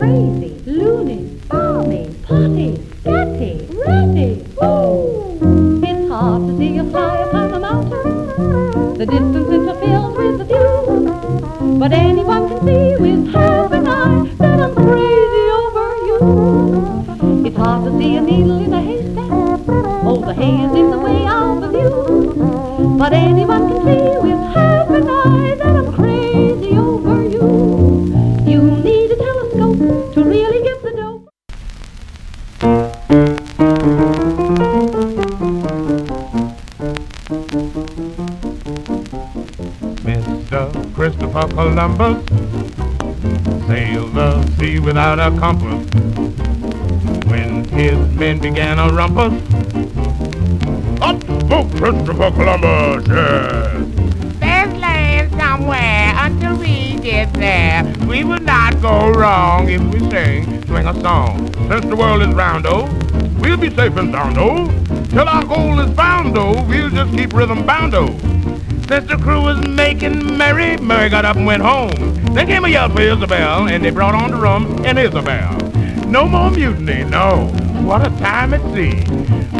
crazy, loony, balmy, potty, scatty, ratty, ooh. It's hard to see you fly upon a mountain. The distance interferes with the view. But anyone can see with half an eye that I'm crazy over you. It's hard to see a needle in a haystack. Oh, the hay is in the way of the view. But anyone can see with half an eye that I'm crazy over you. You need a telescope to really get the dope. Mr. Christopher Columbus sailed the sea without a compass. When his men began a rumpus, up spoke Christopher Columbus, yes. There's land somewhere until we get there. We will not go wrong if we swing a song. Since the world is round, oh, we'll be safe and sound, oh. Till our goal is found, oh, we'll just keep rhythm bound, oh. Since the crew was making merry, Murray got up and went home. Then came a yell for Isabel, and they brought on the rum and Isabel. No more mutiny, no. What a time at sea.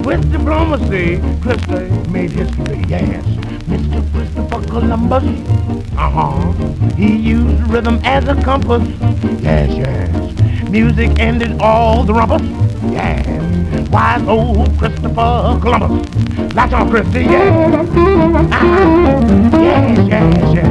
With diplomacy, Christie made history, yes. Mr. Christopher Columbus, he used rhythm as a compass, yes, yes. Music ended all the rumpus, yes. Wise old Christopher Columbus. Latch on, Christie, yes. Yes, yes, yes.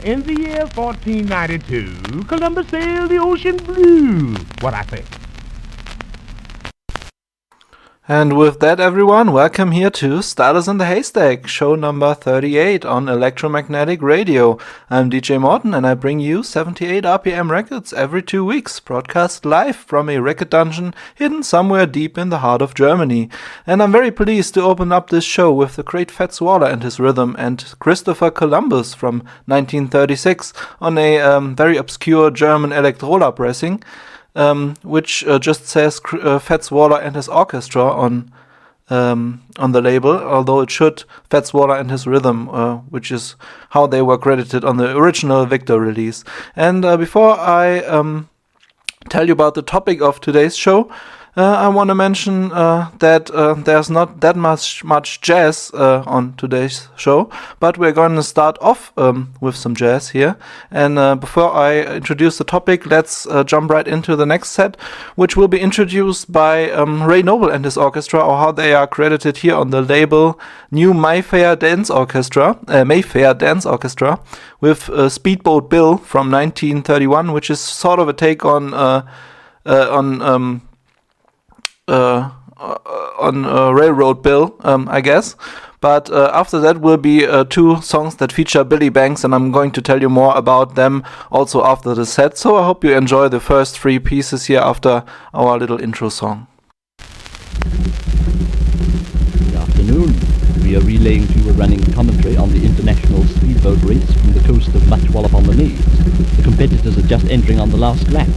In the year 1492, Columbus sailed the ocean blue. What I say? And with that, everyone, welcome here to Stylus in the Haystack, show number 38 on electromagnetic radio. I'm DJ Morton and I bring you 78 RPM records every 2 weeks, broadcast live from a record dungeon hidden somewhere deep in the heart of Germany. And I'm very pleased to open up this show with the great Fats Waller and his rhythm and Christopher Columbus from 1936 on a very obscure German electrola pressing. Which just says Fats Waller and his orchestra on the label, although it should Fats Waller and his rhythm, which is how they were credited on the original Victor release. And before I tell you about the topic of today's show, I want to mention that there's not that much jazz on today's show, but we're going to start off with some jazz here. And before I introduce the topic, let's jump right into the next set, which will be introduced by Ray Noble and his orchestra, or how they are credited here on the label New Mayfair Dance Orchestra, with Speedboat Bill from 1931, which is sort of a take on Railroad Bill, I guess. But after that will be 2 songs that feature Billy Banks, and I'm going to tell you more about them also after the set. So I hope you enjoy the first 3 pieces here after our little intro song. Good afternoon. We are relaying to you a running commentary on the international speedboat race from the coast of Much-Wallop-on-the-Meads. The competitors are just entering on the last lap.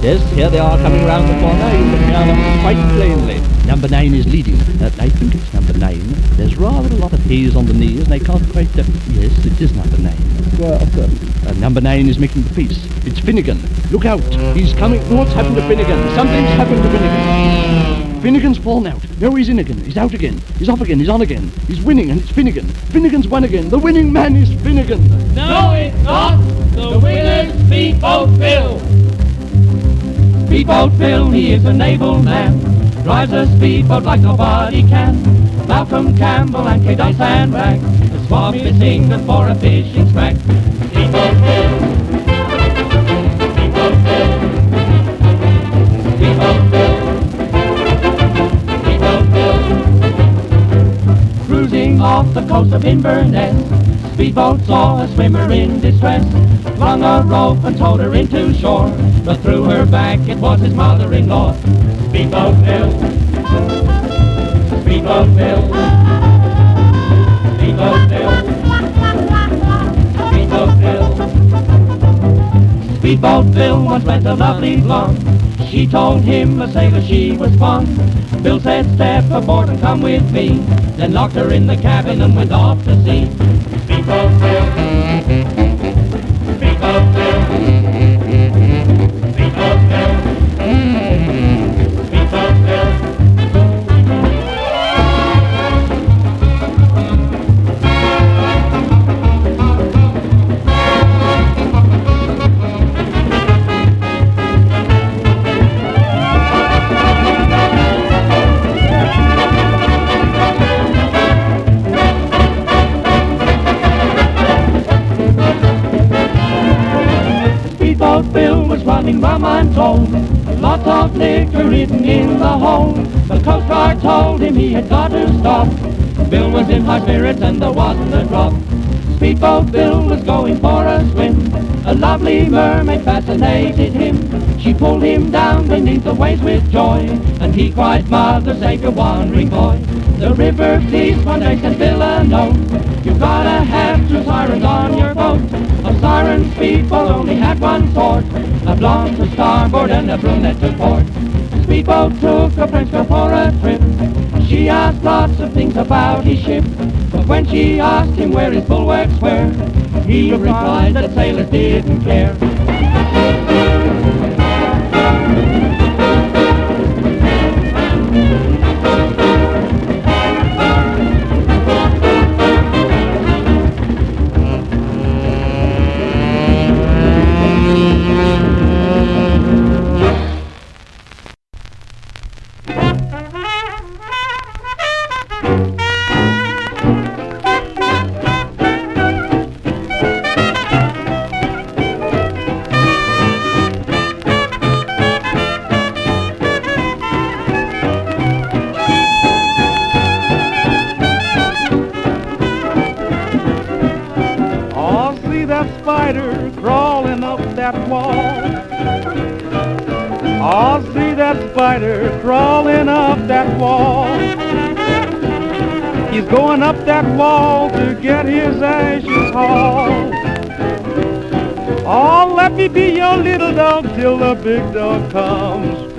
Yes, here they are coming round the corner. You can hear them quite plainly. Number 9 is leading. I think it's number 9. There's rather a lot of haze on the knees, and I can't quite... yes, it is number 9. Number 9 is making the pace. It's Finnegan. Look out. He's coming. What's happened to Finnegan? Something's happened to Finnegan. Finnegan's fallen out. No, he's in again. He's out again. He's off again. He's on again. He's winning, and it's Finnegan. Finnegan's won again. The winning man is Finnegan. No, it's not. The winner's Speedboat Bill. Speedboat Bill, he is a naval man. Drives a speedboat like nobody can. Malcolm Campbell and Kay Dice and Rag. The swab is England for a fishing smack. Speedboat Bill. Speedboat Bill. Speedboat Bill. Speedboat Bill. Cruising off the coast of Inverness, Speedboat saw a swimmer in distress. Flung a rope and towed her into shore, but through her back it was his mother-in-law. Speedboat Bill. Speedboat Bill. Speedboat Bill. Speedboat Bill. Speedboat Bill once met a lovely blonde. She told him a sailor she was fond. Bill said, step aboard and come with me. Then locked her in the cabin and went off to sea. Speedboat Bill. Speedboat Bill. Speedboat Bill. Speedboat Bill. Speedboat Bill was running rum, I'm told. Lots of liquor hidden in the hold. The Coast Guard told him he had got to stop. Bill was in high spirits and there wasn't a drop. Speedboat Bill was going for a swim. A lovely mermaid fascinated him. She pulled him down beneath the waves with joy, and he cried, Mother, save your wandering boy. The river pleased one day sent Bill a note. You've gotta have 2 sirens on your boat. A siren speedboat only had one sort, a blonde to starboard and a brunette to port. Speedboat took a French girl for a trip. She asked lots of things about his ship, but when she asked him where his bulwarks were, he replied that sailors didn't care. Crawling up that wall. He's going up that wall to get his ashes hauled. Oh, let me be your little dog till the big dog comes.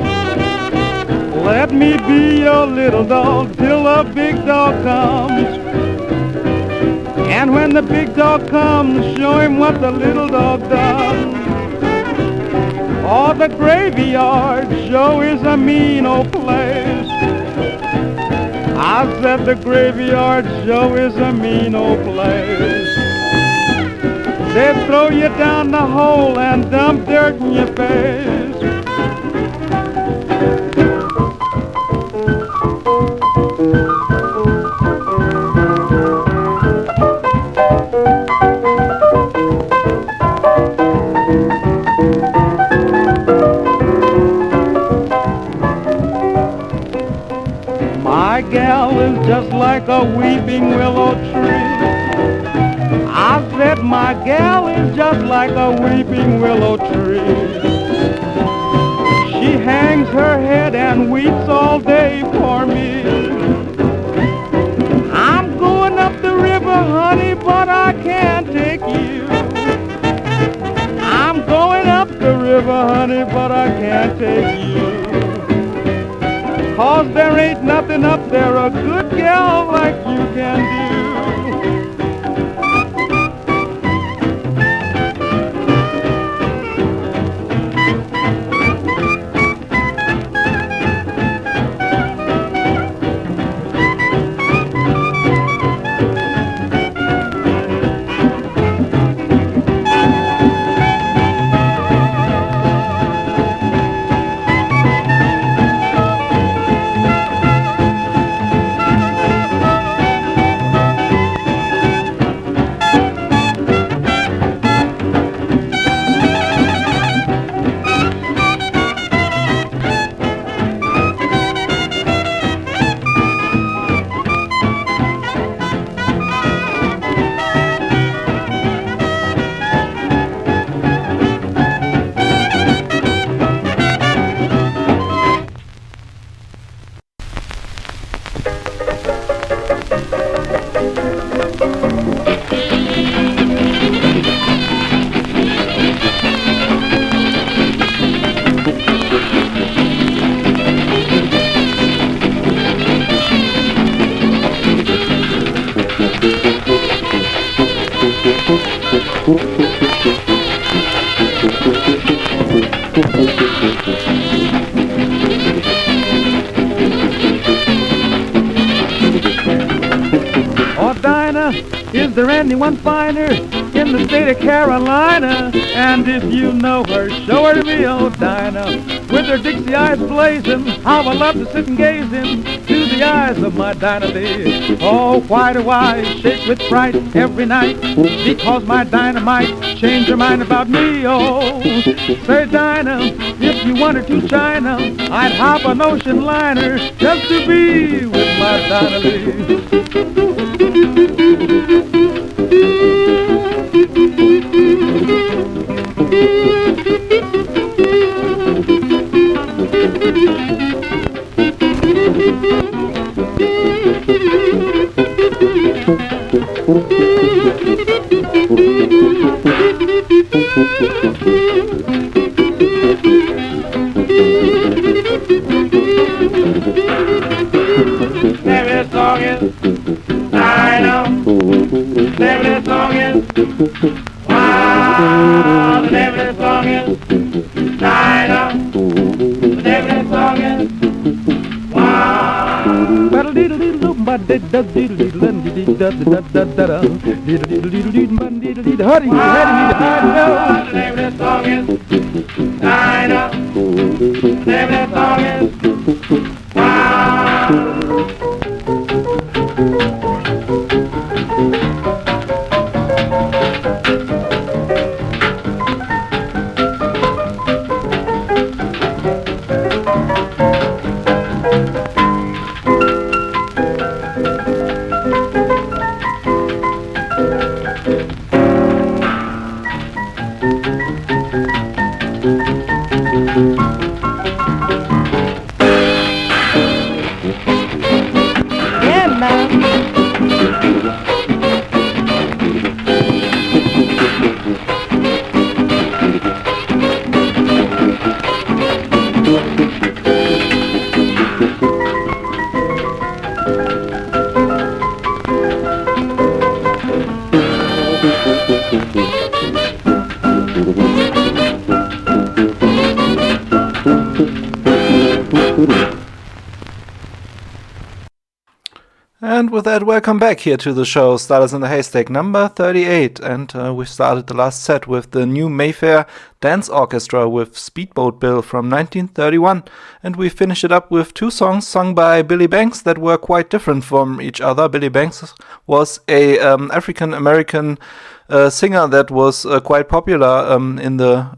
Let me be your little dog till the big dog comes. And when the big dog comes, show him what the little dog does. Oh, the graveyard sure is a mean old place. I said the graveyard sure is a mean old place. They throw you down the hole and dump dirt in your face. My gal is just like a weeping willow tree. I said my gal is just like a weeping willow tree. She hangs her head and weeps all day for me. I'm going me, but I can't take you. 'Cause there ain't nothing up there a good gal like you can do. Oh, Dinah, is there anyone finer in the state of Carolina? And if you know her, show her to me, oh Dinah. With her Dixie eyes blazing, how I love to sit and gaze into the eyes of my Dinah dear. Oh, why do I shake with fright every night? Because my Dinah might change her mind about me, oh. Say Dinah, if you wanted to China, I'd hop an ocean liner just to be with my Dinah Lee. This song is Dinah. This song is wow. The name of this song is Dinah. The name of this song is wow. Battle diddle diddle but diddle diddle diddle and diddle diddle diddle diddle diddle diddle diddle diddle hurry hurry. The name of this song is Dinah. The name of this song is wow. And with that, welcome back here to the show, Stylus In The Haystack number 38. And we started the last set with the new Mayfair Dance Orchestra with Speedboat Bill from 1931. And we finished it up with two songs sung by Billy Banks that were quite different from each other. Billy Banks was a African-American singer that was quite popular in the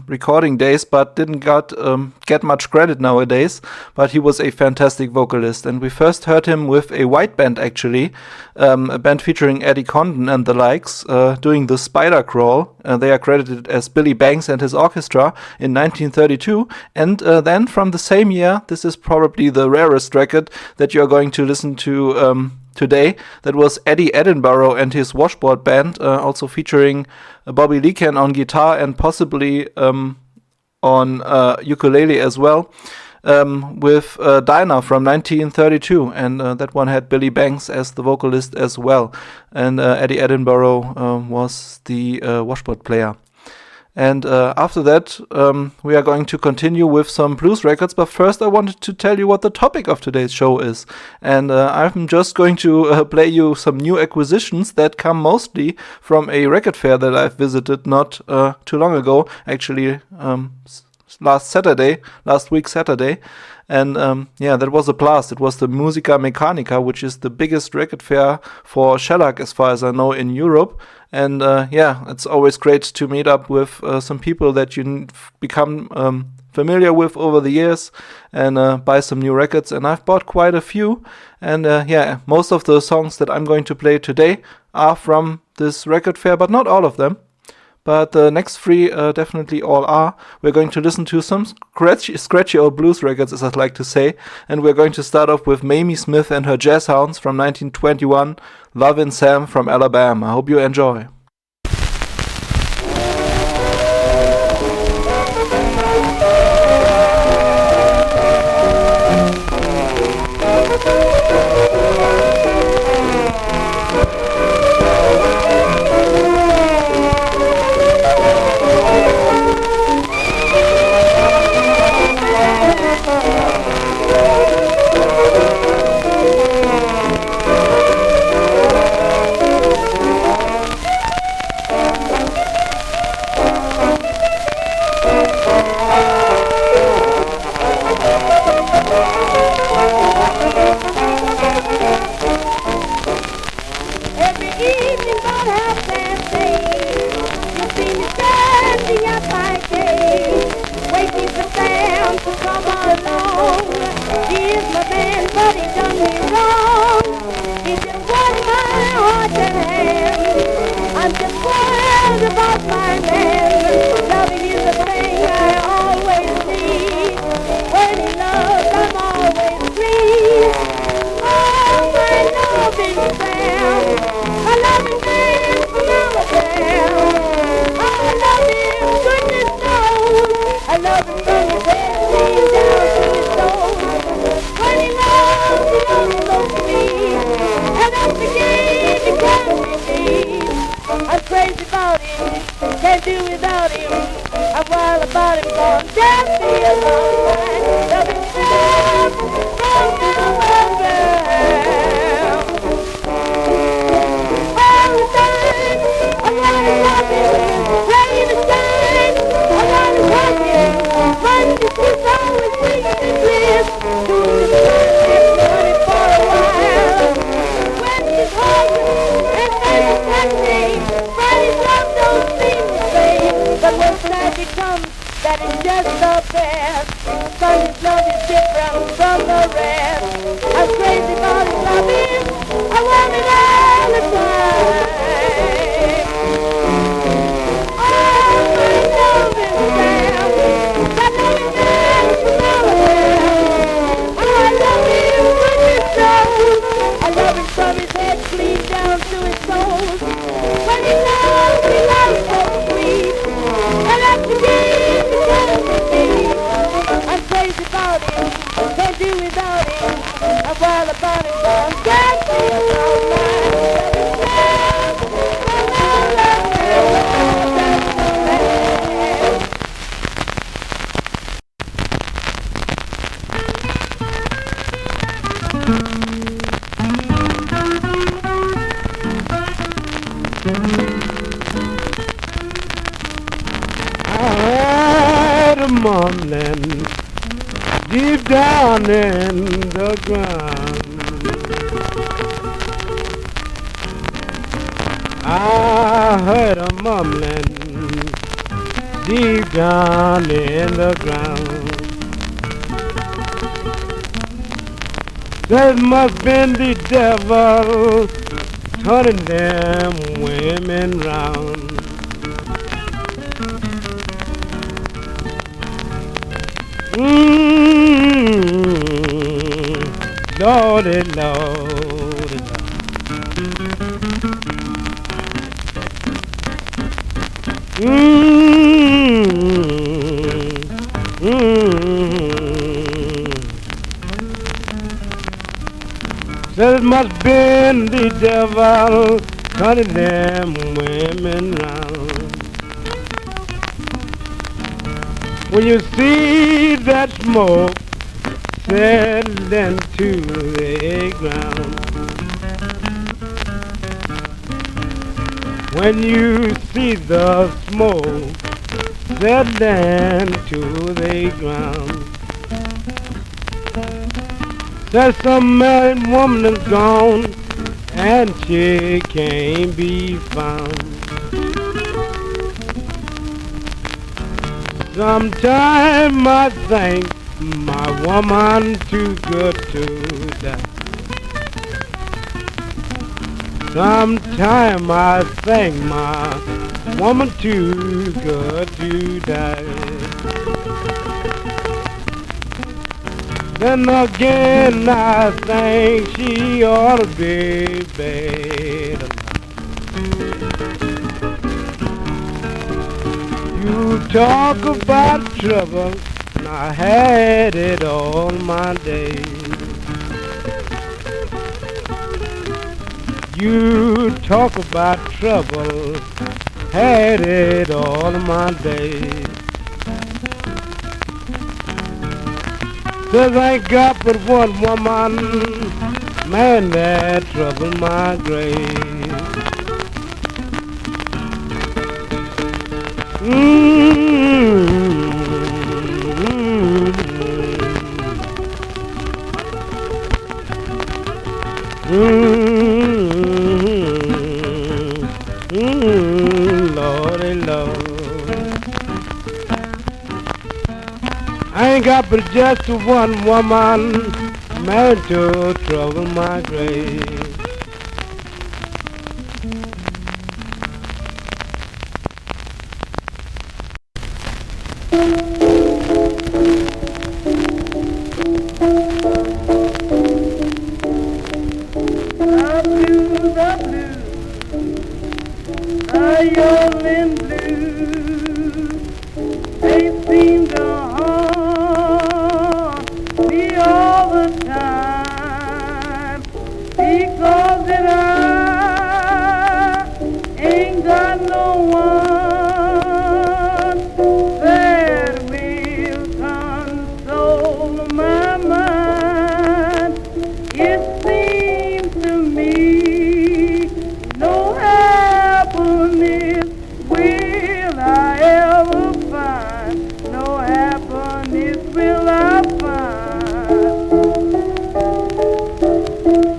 recording days, but didn't get much credit nowadays. But he was a fantastic vocalist, and we first heard him with a white band, actually, a band featuring Eddie Condon and the likes, doing the Spider Crawl. They are credited as Billy Banks and his orchestra in 1932, and then from the same year, this is probably the rarest record that you're going to listen to today. That was Eddie Edinboro and his Washboard band, also featuring Bobby Leacan on guitar and possibly on ukulele as well, with Dinah from 1932, and that one had Billy Banks as the vocalist as well, and Eddie Edinboro was the washboard player. And after that, we are going to continue with some blues records, but first I wanted to tell you what the topic of today's show is. And I'm just going to play you some new acquisitions that come mostly from a record fair that I've visited not too long ago, actually last week Saturday. And that was a blast. It was the Musica Mechanica, which is the biggest record fair for shellac, as far as I know, in Europe. And it's always great to meet up with some people that you become familiar with over the years and buy some new records. And I've bought quite a few. And most of the songs that I'm going to play today are from this record fair, but not all of them. But the next three definitely all are. We're going to listen to some scratchy old blues records, as I'd like to say. And we're going to start off with Mamie Smith and her Jazz Hounds from 1921, Lovin' Sam from Alabam. I hope you enjoy. Mumbling deep down in the ground. I heard a mumbling deep down in the ground. That must been the devil turning them women round. Lordy, Lordy, Lord. Said it must been the devil turning them women round. When you see that smoke settling to the ground, when you see the smoke settling to the ground, that some married woman is gone and she can't be found. Sometime I think my woman too good to die. Sometime I think my woman too good to die. Then again I think she ought to be bad. You talk about trouble, and I had it all my days. You talk about trouble, had it all my days. Says I ain't got but one woman, man, that troubled my grave. Lordy, Lord. I ain't got but just one woman, married to trouble my grave. Yodeling blues, they seem to haunt me all the time, because that I ain't got no one that will console my mind. It seems to me no happiness will I ever find, no happiness will I find.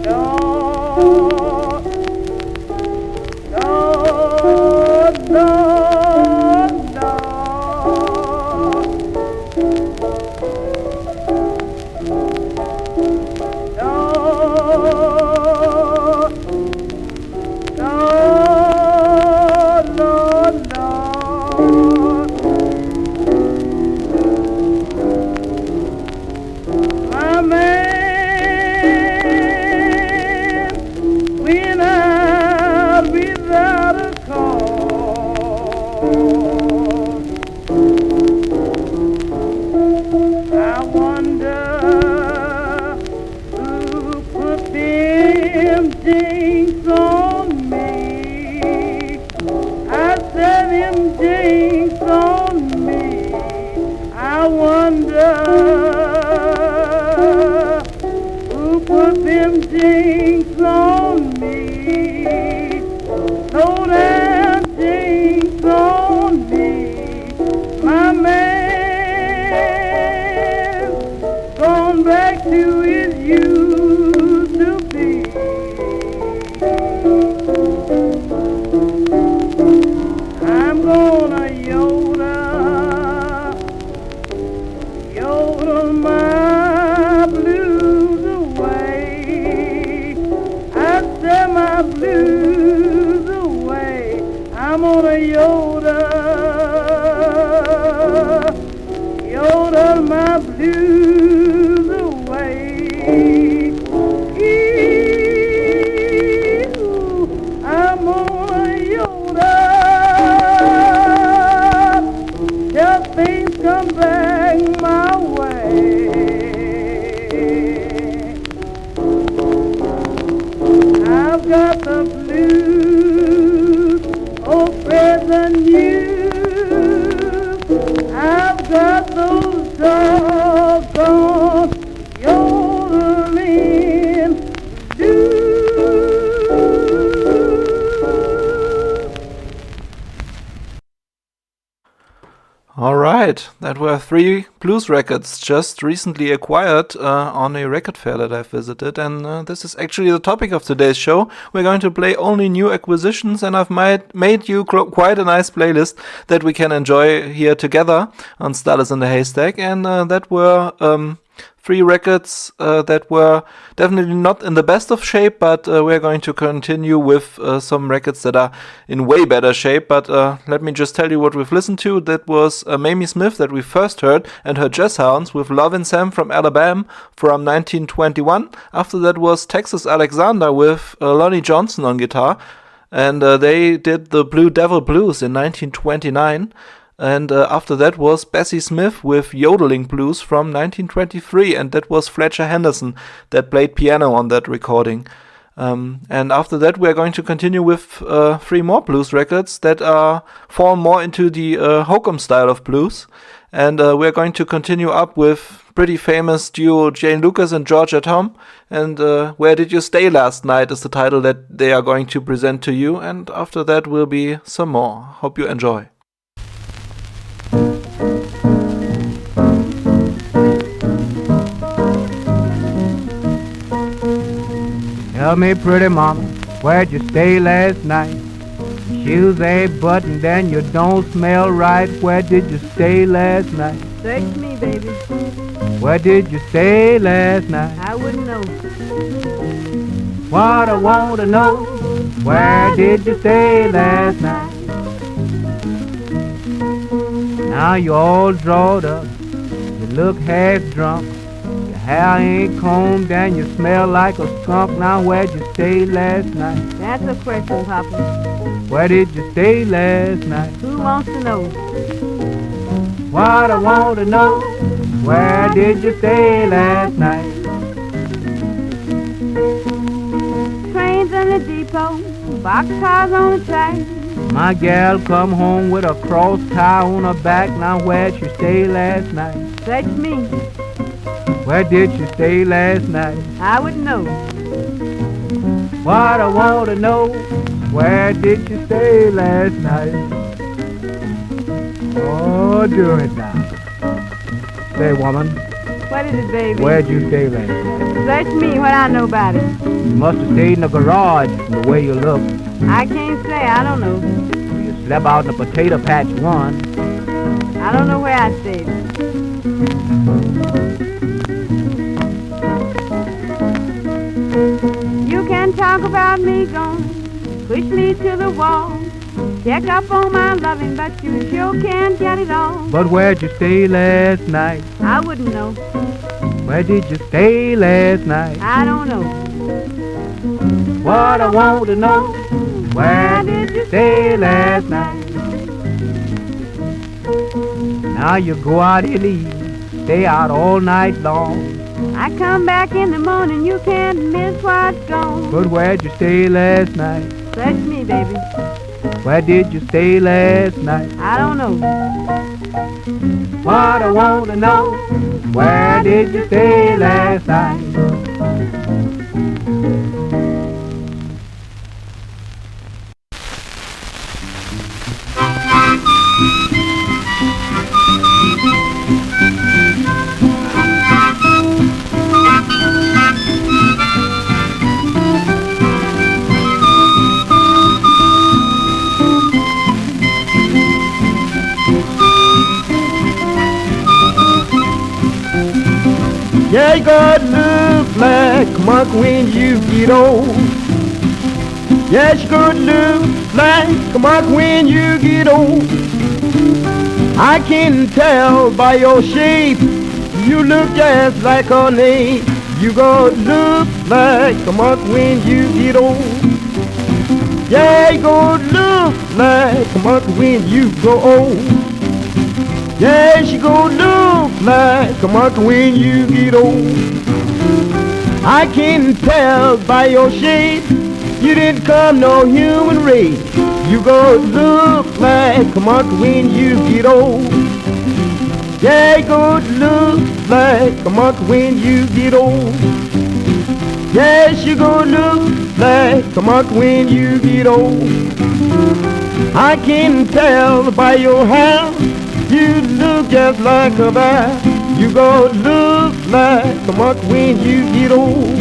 Lord, Lord, Lord, Lord, Lord, Lord, Lord. My man went out without a cause. I wonder who put them jinx on me. I said them jinx on me. I wonder who put them jinx on me. Throw that jinx on me. My man's gone back to his used to be. I'm gonna yodel my blues away. I said my blues away. I'm gonna yodel my blues away. I'm gonna yodel till things come back my way. doggone yodeling do. Alright, that were 3 blues records just recently acquired on a record fair that I've visited, and this is actually the topic of today's show. We're going to play only new acquisitions, and I've made you quite a nice playlist that we can enjoy here together on Stylus In The Haystack, and that were 3 records that were definitely not in the best of shape, but we're going to continue with some records that are in way better shape. But let me just tell you what we've listened to. That was Mamie Smith that we first heard, and her Jazz Hounds with Lovin' Sam from Alabam from 1921. After that was Texas Alexander with Lonnie Johnson on guitar, and they did the Blue Devil Blues in 1929. And after that was Bessie Smith with Yodeling Blues from 1923, and that was Fletcher Henderson that played piano on that recording. And after that we're going to continue with 3 more blues records that fall more into the hokum style of blues. And we're going to continue up with pretty famous duo Jane Lucas and Georgia Tom. And Where Did You Stay Last Night is the title that they are going to present to you. And after that will be some more. Hope you enjoy. Tell me, pretty mama, where'd you stay last night? Shoes ain't buttoned and you don't smell right. Where did you stay last night? Search me, baby. Where did you stay last night? I wouldn't know. What I want to know, where did you stay last night? Now you're all drawed up, you look half drunk. Your hair ain't combed and you smell like a skunk. Now where'd you stay last night? That's a question, Papa. Where did you stay last night? Who wants to know? What I want to know, where did you stay last night? Trains in the depot, boxcars on the track. My gal come home with a cross tie on her back. Now where'd you stay last night? Search me. Where did you stay last night? I wouldn't know. What I want to know, where did you stay last night? Oh, do it now. Say, woman, What is it, baby? where'd you stay last night? Search me, what I know about it. You must have stayed in the garage from the way you look. I can't say, I don't know. You slept out in the potato patch one. I don't know where I stayed. You can talk about me gone, push me to the wall, check up on my loving, but you sure can't get it all. But where'd you stay last night? I wouldn't know. Where did you stay last night? I don't know. What I want to know, where did you stay last night? Now you go out in the evening, stay out all night long. I come back in the morning, you can't miss what's gone. But where'd you stay last night? Search me, baby. Where did you stay last night? I don't know. What I want to know, where did you stay last night? Yeah, you gonna look like a monk when you get old. Yeah, you gonna look like a monk when you get old. I can tell by your shape, you look just like a name. You gonna look like a monk when you get old. Yeah, you gonna look like a monk when you grow old. Yeah, she gon' look like a monk when you get old. I can tell by your shape, you didn't come no human race. You gon' look like a monk when you get old. Yeah, you gonna look like a monkey when you get old. Yes, you gonna look like a monkey when you get old. I can tell by your hair, you look just like a bear. You gonna look like a monkey when you get old.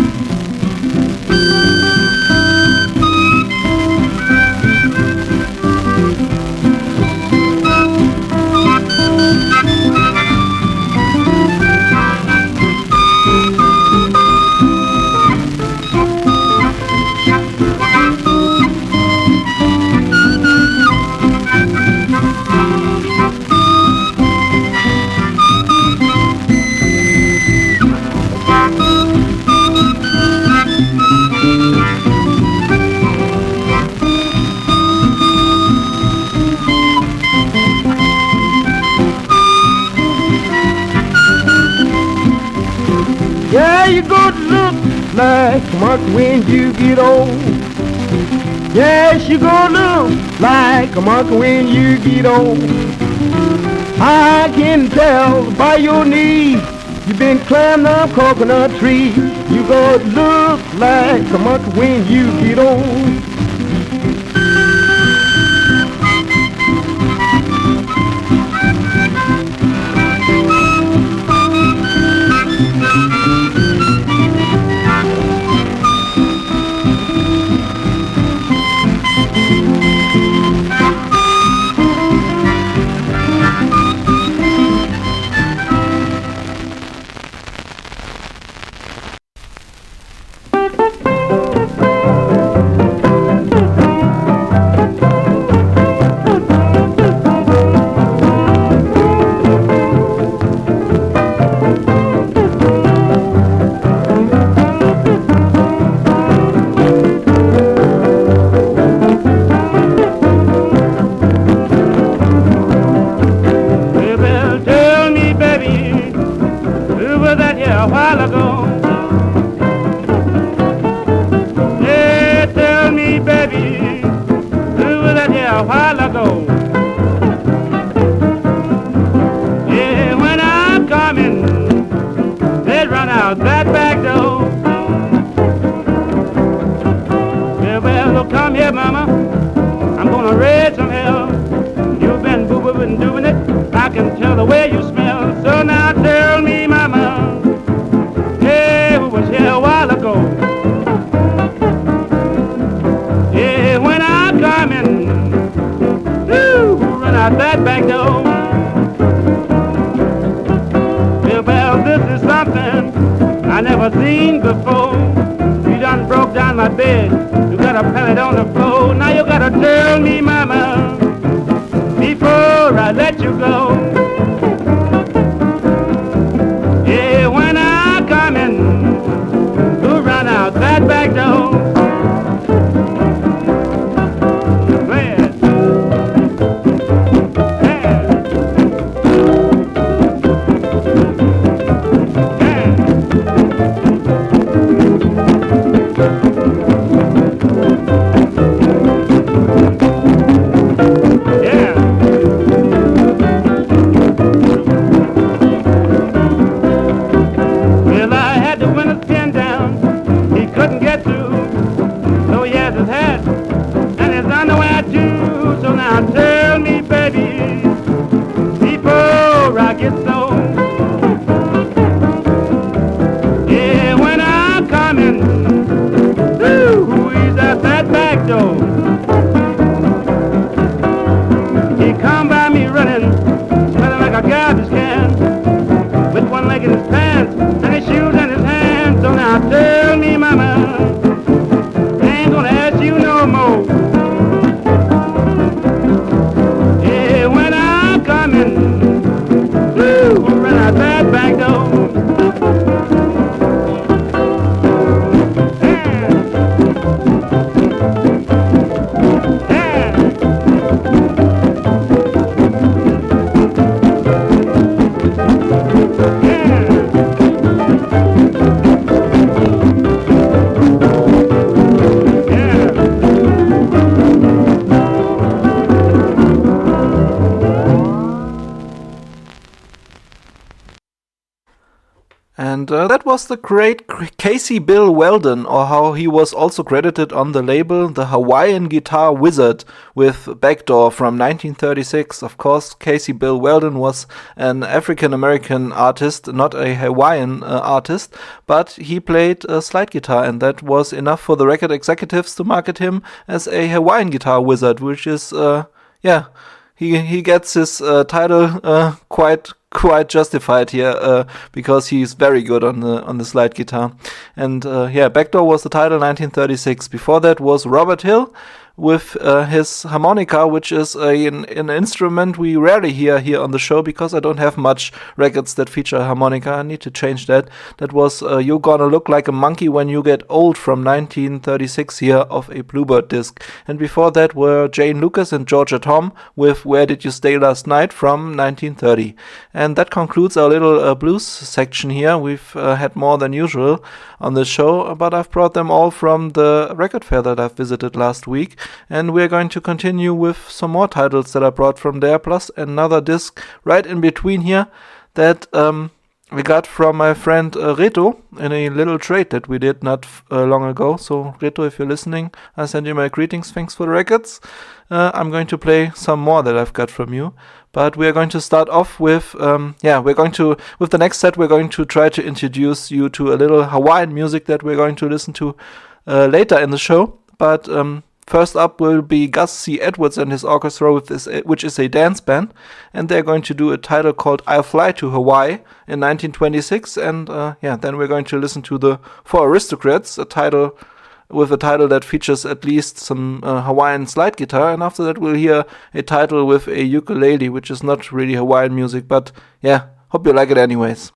Yeah, you gonna look like a monkey when you get old. Yes, you gonna look like a monkey when you get old. I can tell by your knees, you've been climbing up coconut trees. You gonna look like a monkey when you get old. that was the great Casey Bill Weldon, or how he was also credited on the label, the Hawaiian Guitar Wizard, with Backdoor from 1936. Of course, Casey Bill Weldon was an African-American artist, not a Hawaiian artist, but he played slide guitar, and that was enough for the record executives to market him as a Hawaiian Guitar Wizard, which is, he gets his title quite justified here, because he's very good on the slide guitar. And Backdoor was the title, 1936. Before that was Robert Hill with his harmonica, which is an instrument we rarely hear here on the show, because I don't have much records that feature a harmonica. I need to change that. That was You're Gonna Look Like a Monkey When You Get Old from 1936 here of a Bluebird disc. And before that were Jane Lucas and Georgia Tom with Where Did You Stay Last Night from 1930. And that concludes our little blues section here. We've had more than usual on the show, but I've brought them all from the record fair that I've visited last week. And we're going to continue with some more titles that I brought from there, plus another disc right in between here that we got from my friend Reto in a little trade that we did not long ago. So Reto, if you're listening, I send you my greetings. Thanks for the records. I'm going to play some more that I've got from you. But we're going to start off with, with the next set, we're going to try to introduce you to a little Hawaiian music that we're going to listen to later in the show. But first up will be Gus C. Edwards and his orchestra, which is a dance band, and they're going to do a title called I'll Fly to Hawaii in 1926, and then we're going to listen to the Four Aristocrats, a title that features at least some Hawaiian slide guitar, and after that we'll hear a title with a ukulele, which is not really Hawaiian music, but hope you like it anyways.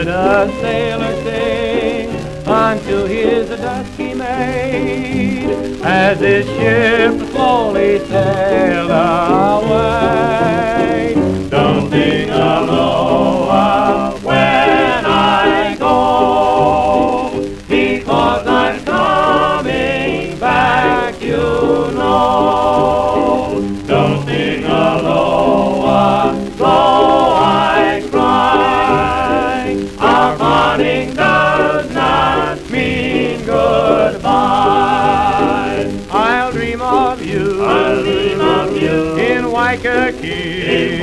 would a sailor sing unto his dusky maid as his ship slowly sailed away. Don't sing Aloha when I go, because I'm coming back, you know. Don't sing Aloha, though I cry. Our parting does not mean goodbye. I'll dream of you, in Waikiki,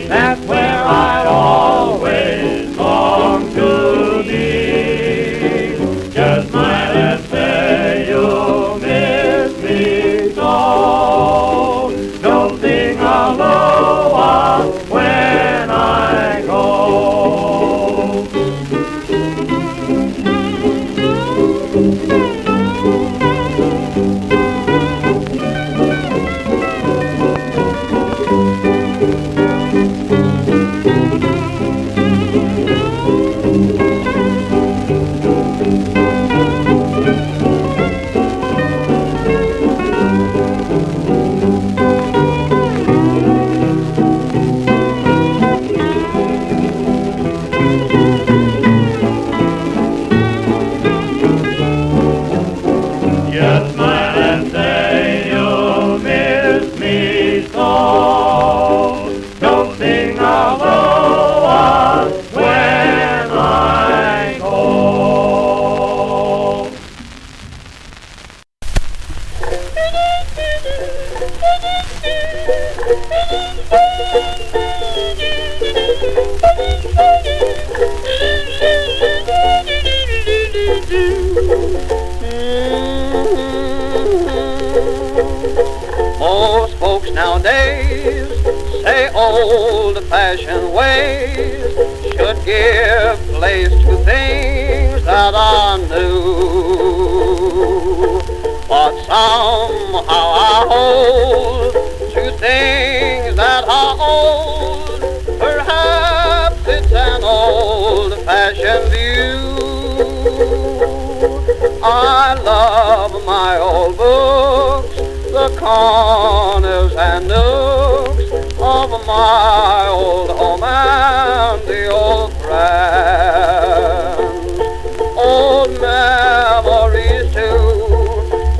that's where I'd always long to be. Just smile and say you'll miss me so. Don't sing Aloha when I go. Just smile and say you'll miss me so. Don't sing Aloha when I go. Most folks nowadays say old-fashioned ways should give place to things that are new. But somehow I hold to things that are old. Perhaps it's an old-fashioned view. I love my old books, the corners and nooks of my old home and the old friends. Old memories too,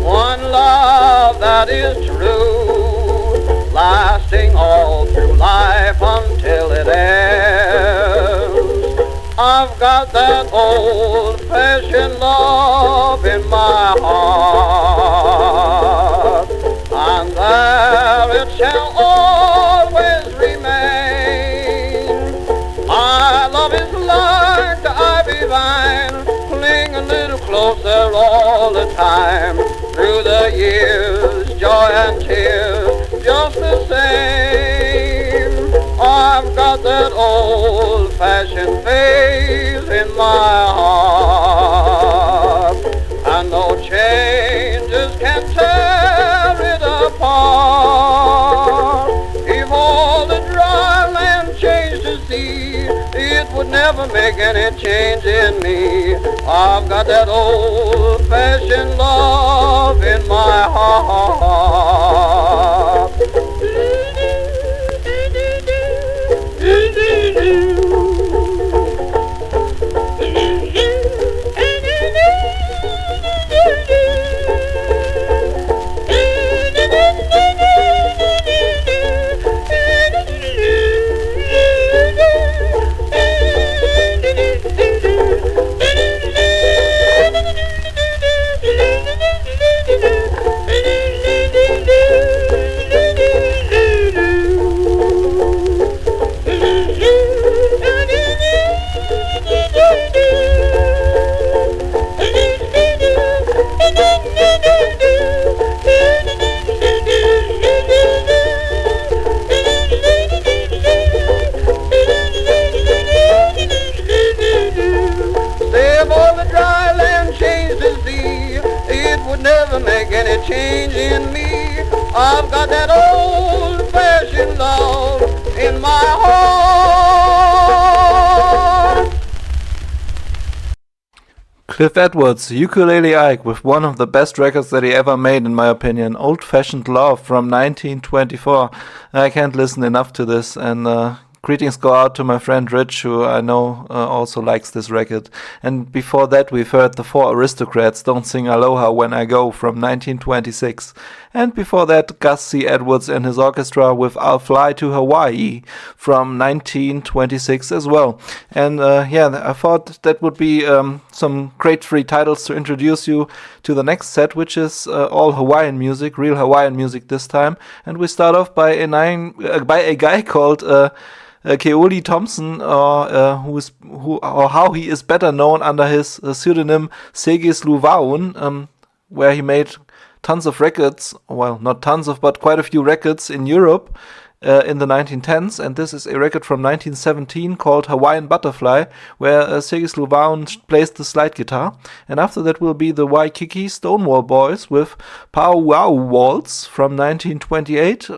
one love that is true, lasting all through life until it ends. I've got that old-fashioned love in my heart, and there it shall always remain. My love is like the ivy vine, cling a little closer all the time. Through the years, joy and tears, just the same. I've got that old-fashioned faith in my heart, and no changes can tear it apart. If all the dry land changed to sea, it would never make any change in me. I've got that old-fashioned love in my heart. Change in me. I've got that old-fashioned love in my heart, Cliff Edwards, Ukulele Ike, with one of the best records that he ever made, in my opinion, Old Fashioned Love from 1924. I can't listen enough to this, and greetings go out to my friend Rich, who I know also likes this record. And before that, we've heard the Four Aristocrats, Don't Sing Aloha When I Go from 1926. And before that, Gus C. Edwards and his orchestra with I'll Fly to Hawaii from 1926 as well. And I thought that would be some great free titles to introduce you to the next set, which is all Hawaiian music, real Hawaiian music this time. And we start off by a guy called Keoli Thompson, or how he is better known under his pseudonym Segis Luvaun, where he made tons of records, well, not tons of, but quite a few records in Europe in the 1910s, and this is a record from 1917 called Hawaiian Butterfly, where Segis Luvaun plays the slide guitar. And after that will be the Waikiki Stonewall Boys with Pow Wow Waltz from 1928.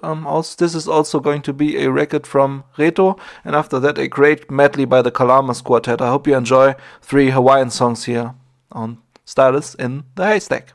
This is also going to be a record from Reto, and after that a great medley by the Kalamas Quartet. I hope you enjoy 3 Hawaiian songs here on Stylus in the Haystack.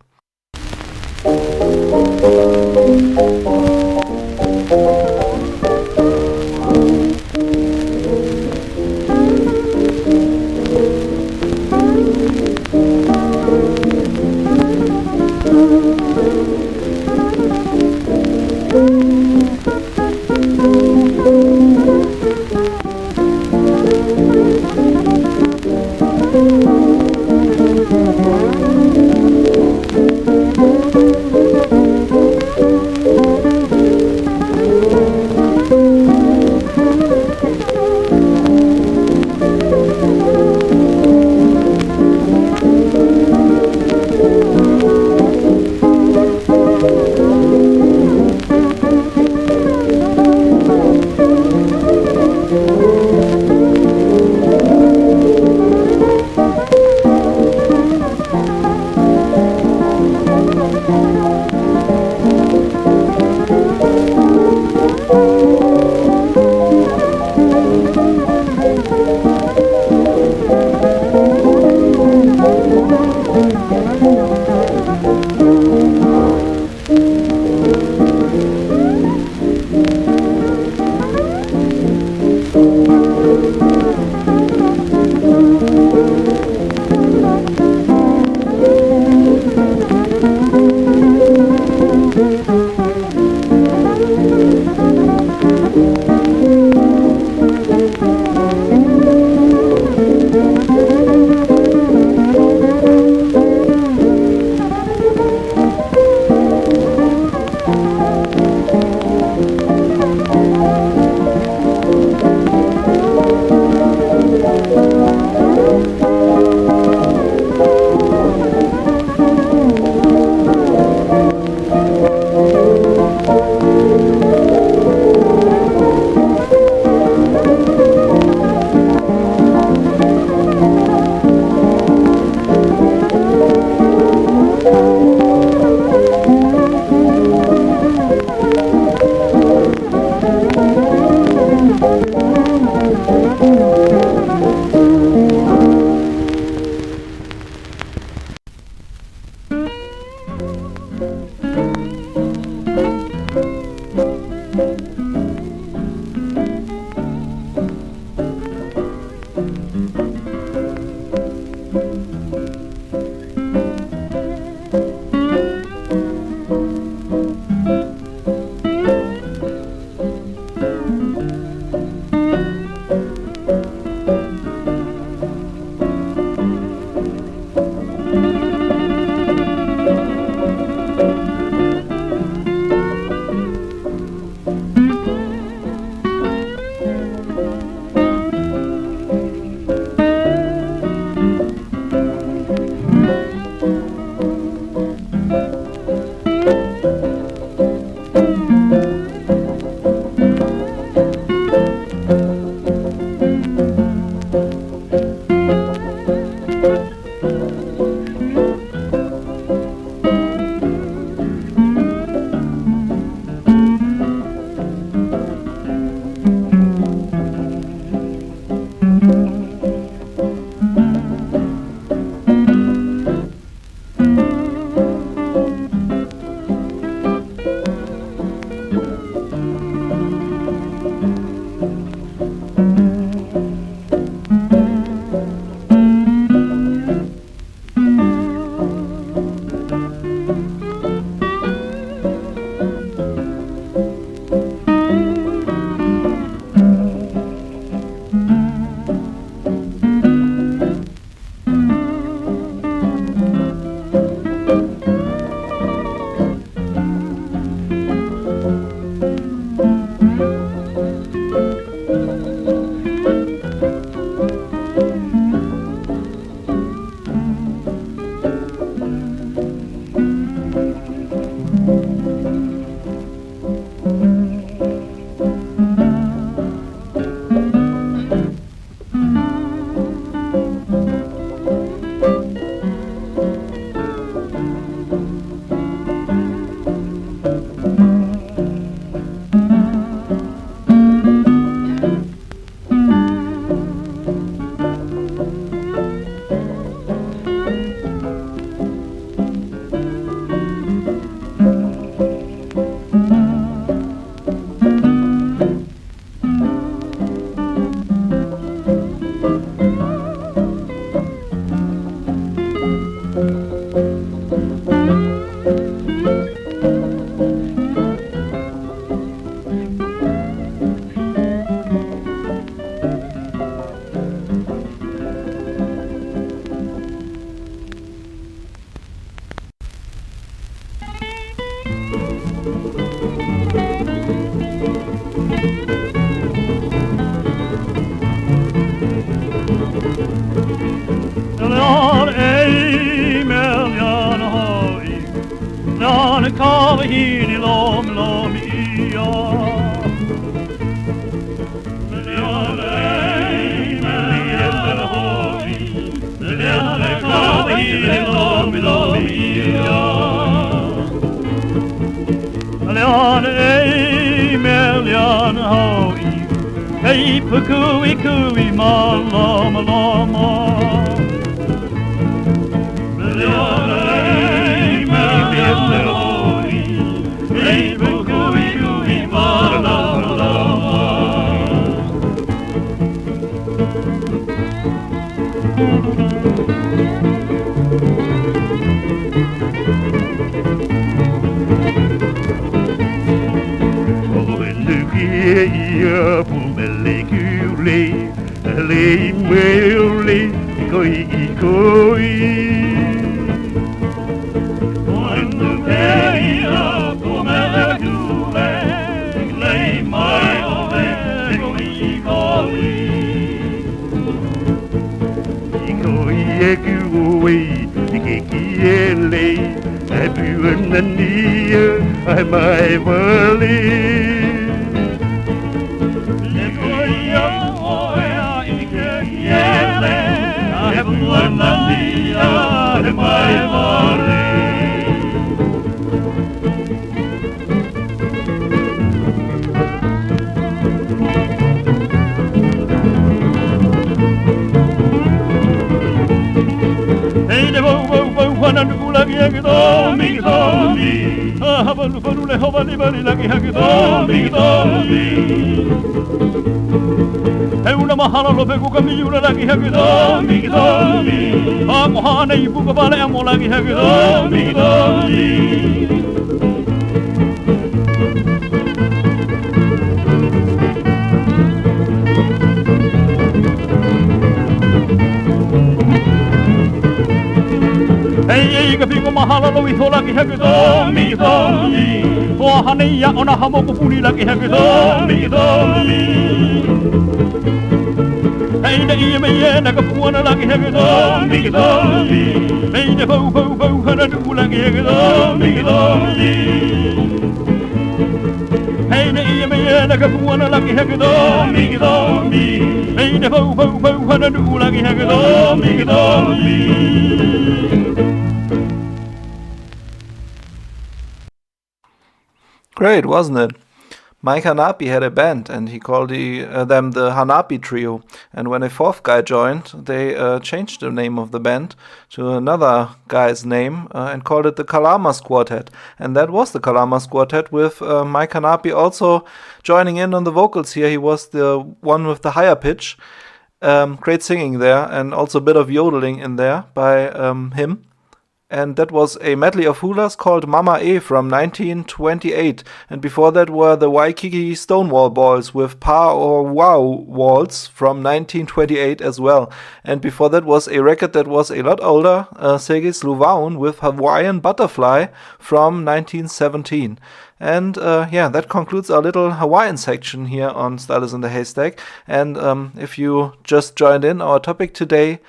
Hey, pukui kui malama lama. Hey, pukui kui malama lama. Ia pumele kule le meule koi Quando ia pumele kule le mai ove koi e kuwe ke kiele e buenania ai mai vale Hey, una mahalo lo pegu kami yura lagi hagidomi. Amo hana ibuka bale amo lagi hagidomi. Hey, kapingo mahalo lo ito lagi hagidomi. O hana iya ona hamoko puni lagi hagidomi. Hey, the EMA, like a one like a heavy make it all me. Hey, the bo, and a do like a heavy make it all me. Hey, the EMA, like a one like a heavy make it all me. Hey, the bo, and a do like a heavy make it all me. Great, wasn't it? Mike Hanapi had a band, and he called them the Hanapi Trio. And when a fourth guy joined, they changed the name of the band to another guy's name and called it the Kalamas Quartet. And that was the Kalamas Quartet, with Mike Hanapi also joining in on the vocals here. He was the one with the higher pitch. Great singing there, and also a bit of yodeling in there by him. And that was a medley of hulas called Mama E from 1928. And before that were the Waikiki Stonewall Boys with Pa or Wow Waltz from 1928 as well. And before that was a record that was a lot older, Segis Luvaun with Hawaiian Butterfly from 1917. And that concludes our little Hawaiian section here on Stylus in the Haystack. And if you just joined in, our topic today,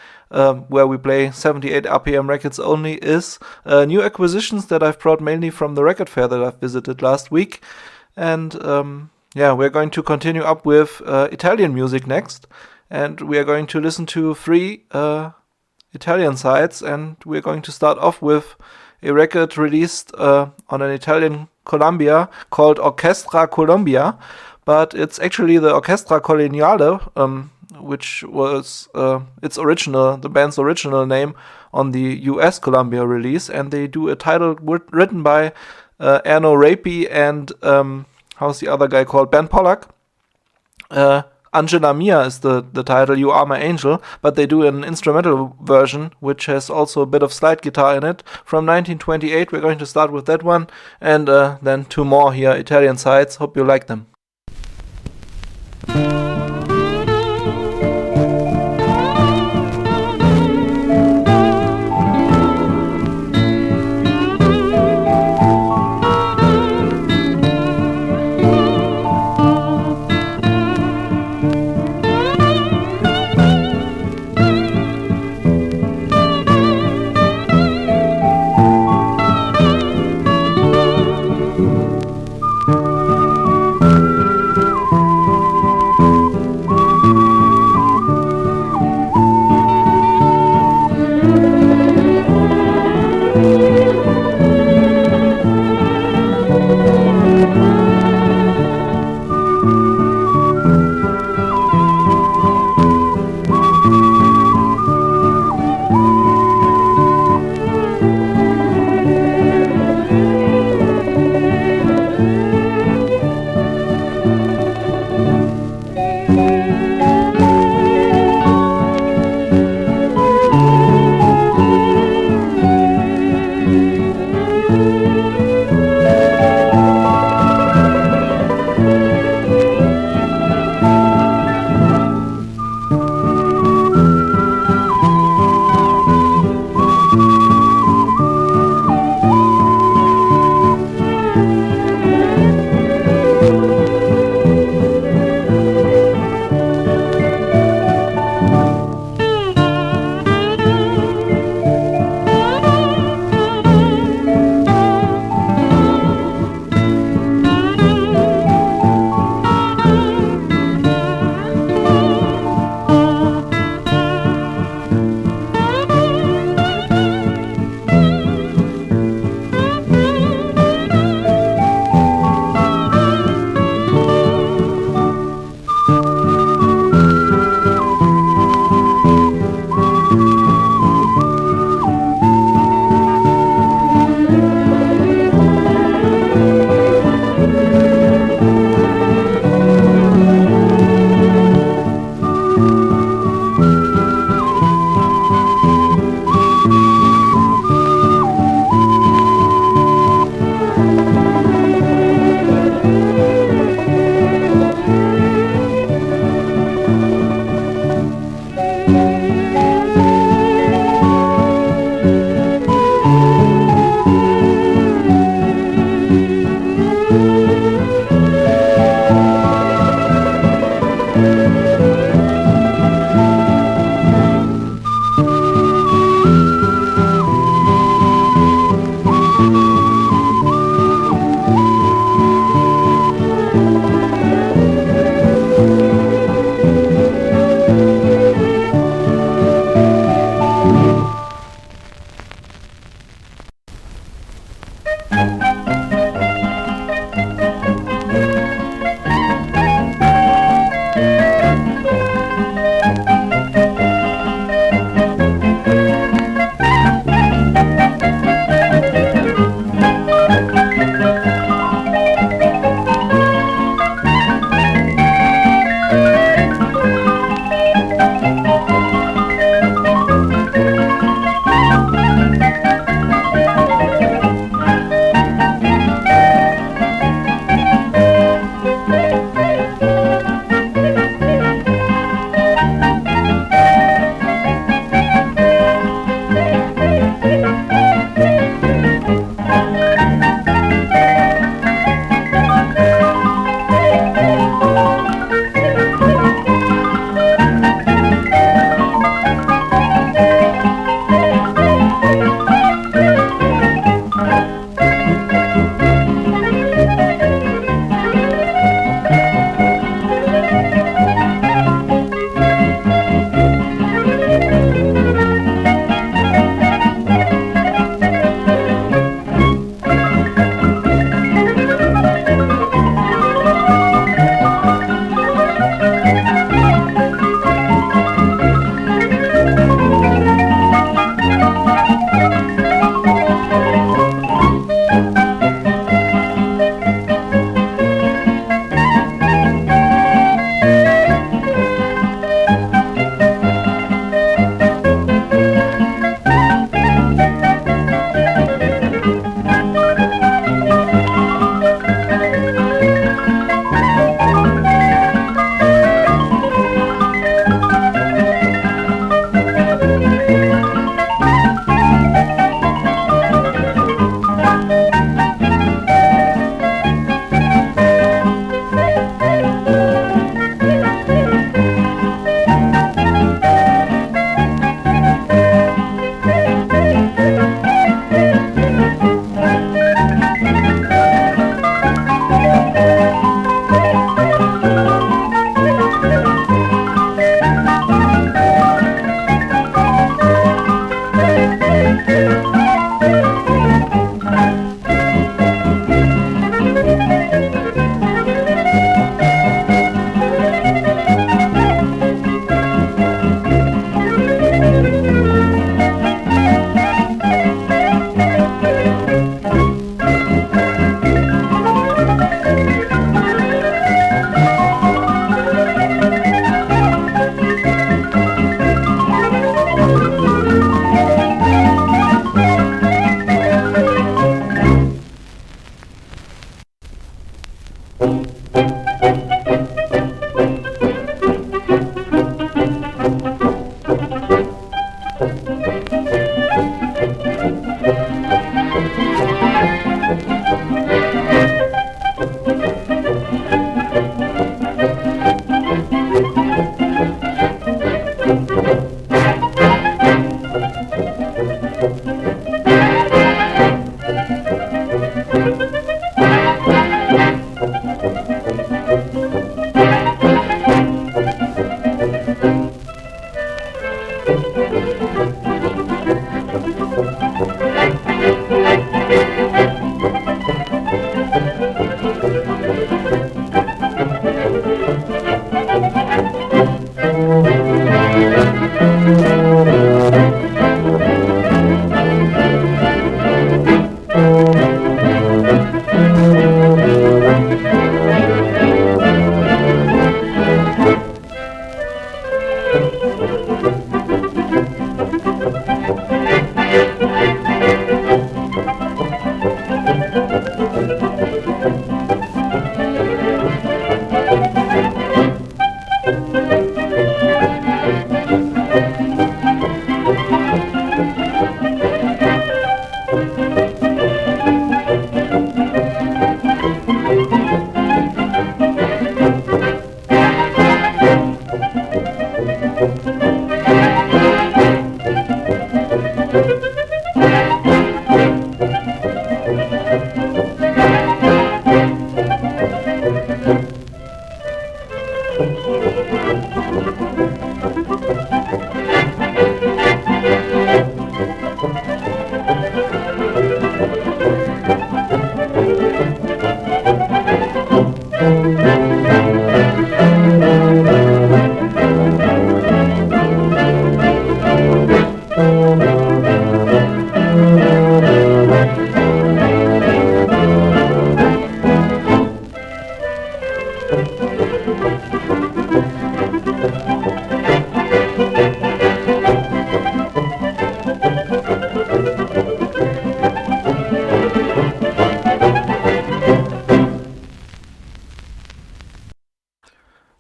where we play 78 RPM records only, is new acquisitions that I've brought mainly from the record fair that I've visited last week. And we're going to continue up with Italian music next. And we are going to listen to 3 Italian sides. And we're going to start off with a record released on an Italian Columbia called Orchestra Columbia. But it's actually the Orchestra Coloniale, which was the band's original name on the US Columbia release, and they do a title written by Erno Rapi and how's the other guy called? Ben Pollack. Angela Mia is the title, You Are My Angel, but they do an instrumental version, which has also a bit of slide guitar in it, from 1928. We're going to start with that one, and then 2 more here, Italian sides. Hope you like them.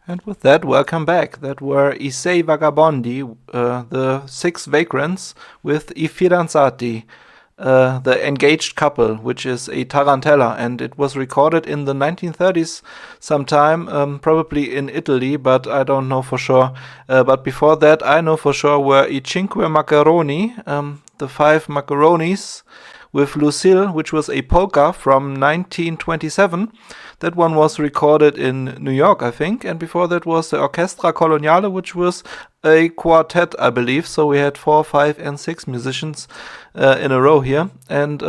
And with that, welcome back. That were I Sei Vagabondi, the Six Vagrants, with I Fidanzati, the engaged couple, which is a tarantella, and it was recorded in the 1930s sometime, probably in Italy, but I don't know for sure. But before that, I know for sure were I Cinque Macaroni, the Five Macaronis, with Lucille, which was a polka from 1927. That one was recorded in New York, I think, and before that was the Orchestra Coloniale, which was a quartet, I believe. So we had 4, 5, and 6 musicians in a row here. And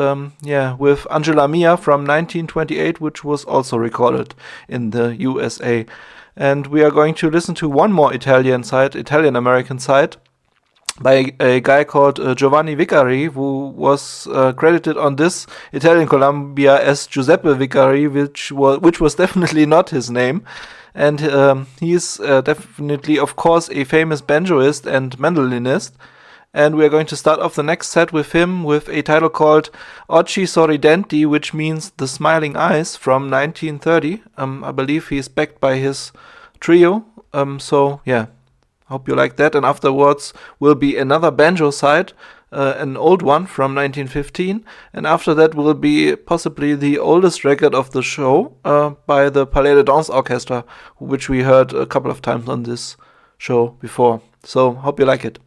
with Angela Mia from 1928, which was also recorded in the USA. And we are going to listen to one more Italian-American side, by a guy called Giovanni Vicari, who was credited on this Italian Columbia as Giuseppe Vicari, which was definitely not his name. And he's definitely, of course, a famous banjoist and mandolinist. And we are going to start off the next set with him with a title called Occhi Sorridenti, which means The Smiling Eyes, from 1930. I believe he's backed by his trio. Hope you like that. And afterwards will be another banjo side, an old one from 1915. And after that will be possibly the oldest record of the show by the Palais de Danse Orchestra, which we heard a couple of times on this show before. So hope you like it.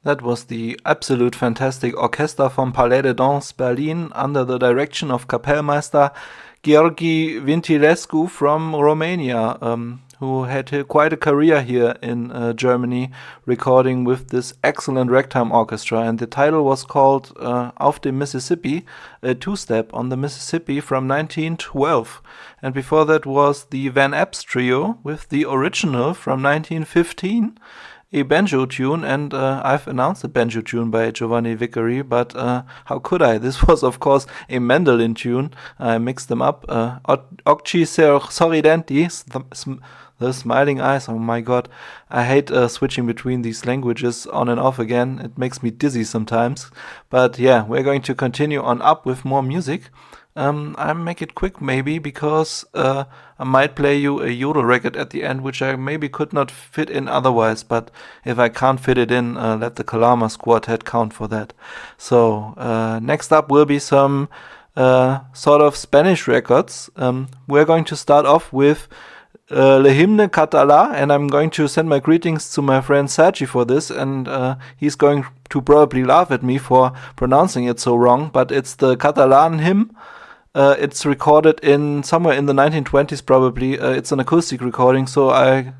That was the absolute fantastic Orchestra from Palais de Danse Berlin under the direction of Kapellmeister Gheorghe Vintilescu from Romania, who had quite a career here in Germany, recording with this excellent ragtime orchestra. And the title was called Auf dem Mississippi, a two-step on the Mississippi from 1912. And before that was the Van Epps Trio with the original from 1915. A banjo tune, and I've announced a banjo tune by Giovanni Vicari, but how could I? This was, of course, a mandolin tune. I mixed them up. Occhi Sorridenti, the smiling eyes. Oh my god, I hate switching between these languages on and off again. It makes me dizzy sometimes. But yeah, we're going to continue on up with more music. I'll make it quick maybe, because I might play you a yodel record at the end, which I maybe could not fit in otherwise, but if I can't fit it in, let the Kalamas Quartet count for that. So next up will be some sort of Spanish records. We're going to start off with Le Hymne Català, and I'm going to send my greetings to my friend Sergi for this, and he's going to probably laugh at me for pronouncing it so wrong, but it's the Catalan hymn. It's recorded in somewhere in the 1920s probably. It's an acoustic recording, so I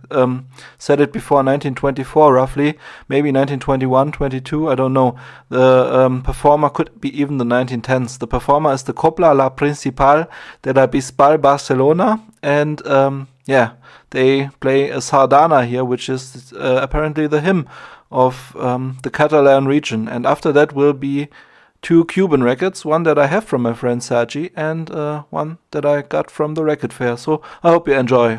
said it before 1924 roughly, maybe 1921, 22, I don't know. The performer could be even the 1910s. The performer is the Copla La Principal de la Bisbal Barcelona, and yeah, they play a sardana here, which is apparently the hymn of the Catalan region. And after that will be two Cuban records, one that I have from my friend Sergi, and one that I got from the record fair. So I hope you enjoy.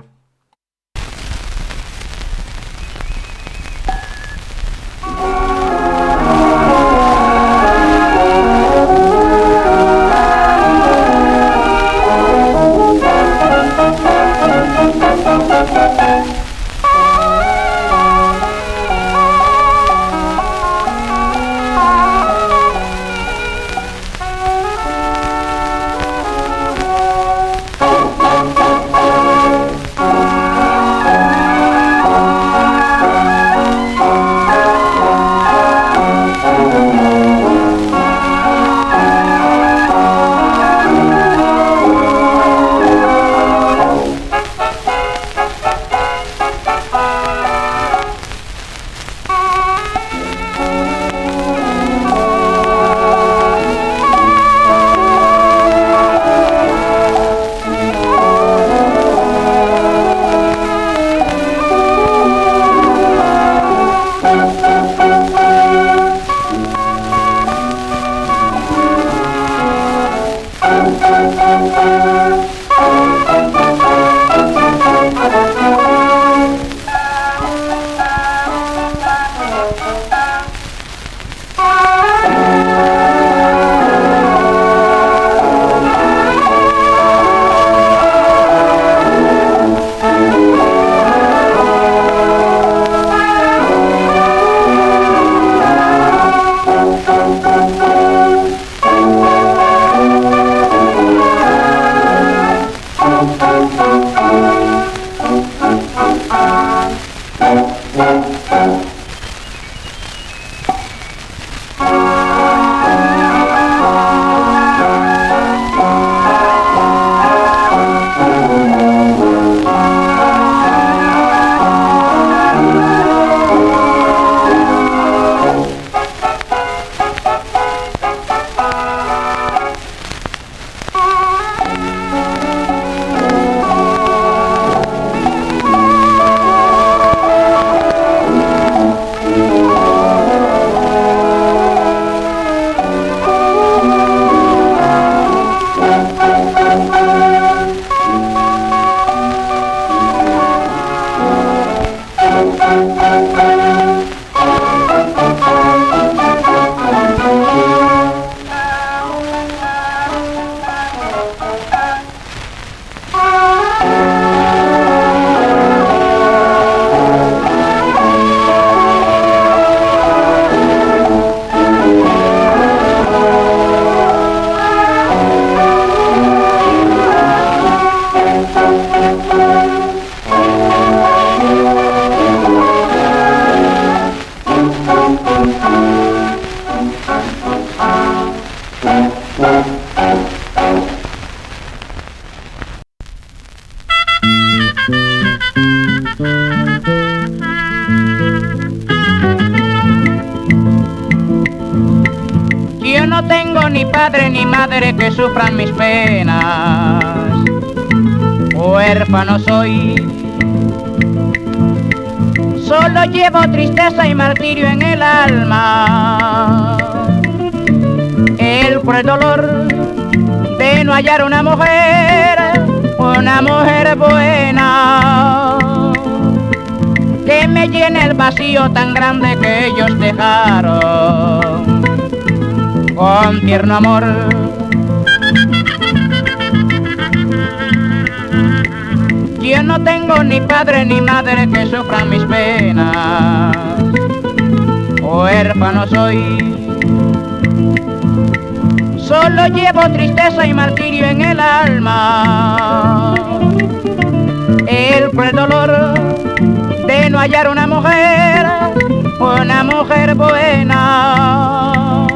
ni padre ni madre que sufran mis penas. Huérfano soy, solo llevo tristeza y martirio en el alma. El cruel dolor de no hallar una mujer buena, que me llene el vacío tan grande que ellos dejaron con tierno amor. Yo no tengo ni padre ni madre que sufran mis penas. Huérfano soy, solo llevo tristeza y martirio en el alma. El cruel dolor de no hallar una mujer buena,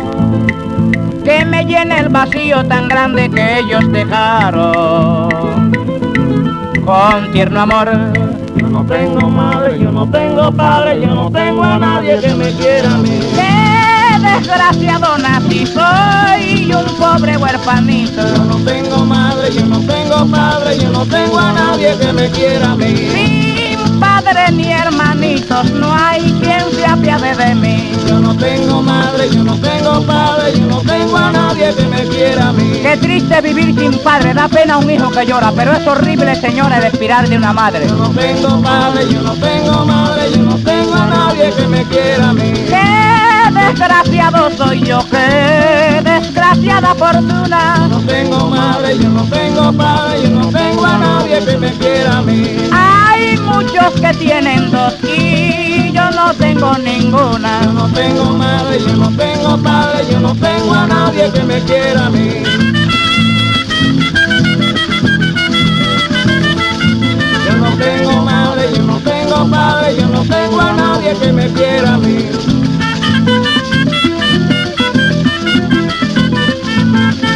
que me llene el vacío tan grande que ellos dejaron con tierno amor. Yo no tengo madre, yo no tengo padre, yo no tengo a nadie que me quiera a mí. ¡Qué desgraciado nací! Soy un pobre huerfanito. Yo no tengo madre, yo no tengo padre, yo no tengo a nadie que me quiera a mí. Sin padre ni hermanitos, no hay quien se apiade de mí. Yo no tengo madre, yo no tengo padre, yo no tengo a nadie que me quiera a mí. Qué triste vivir sin padre, da pena un hijo que llora, pero es horrible, señores, respirar de una madre. Yo no tengo padre, yo no tengo madre, yo no tengo a nadie que me quiera a mí. Qué desgraciado soy yo, qué desgraciada fortuna. Yo no tengo madre, yo no tengo padre, yo no tengo a nadie que me quiera a mí. Hay muchos que tienen dos y yo no tengo ninguna. Yo no tengo madre, yo no tengo padre, yo no tengo a nadie que me quiera a mí. Yo no tengo madre, yo no tengo padre, yo no tengo a nadie que me quiera a mí.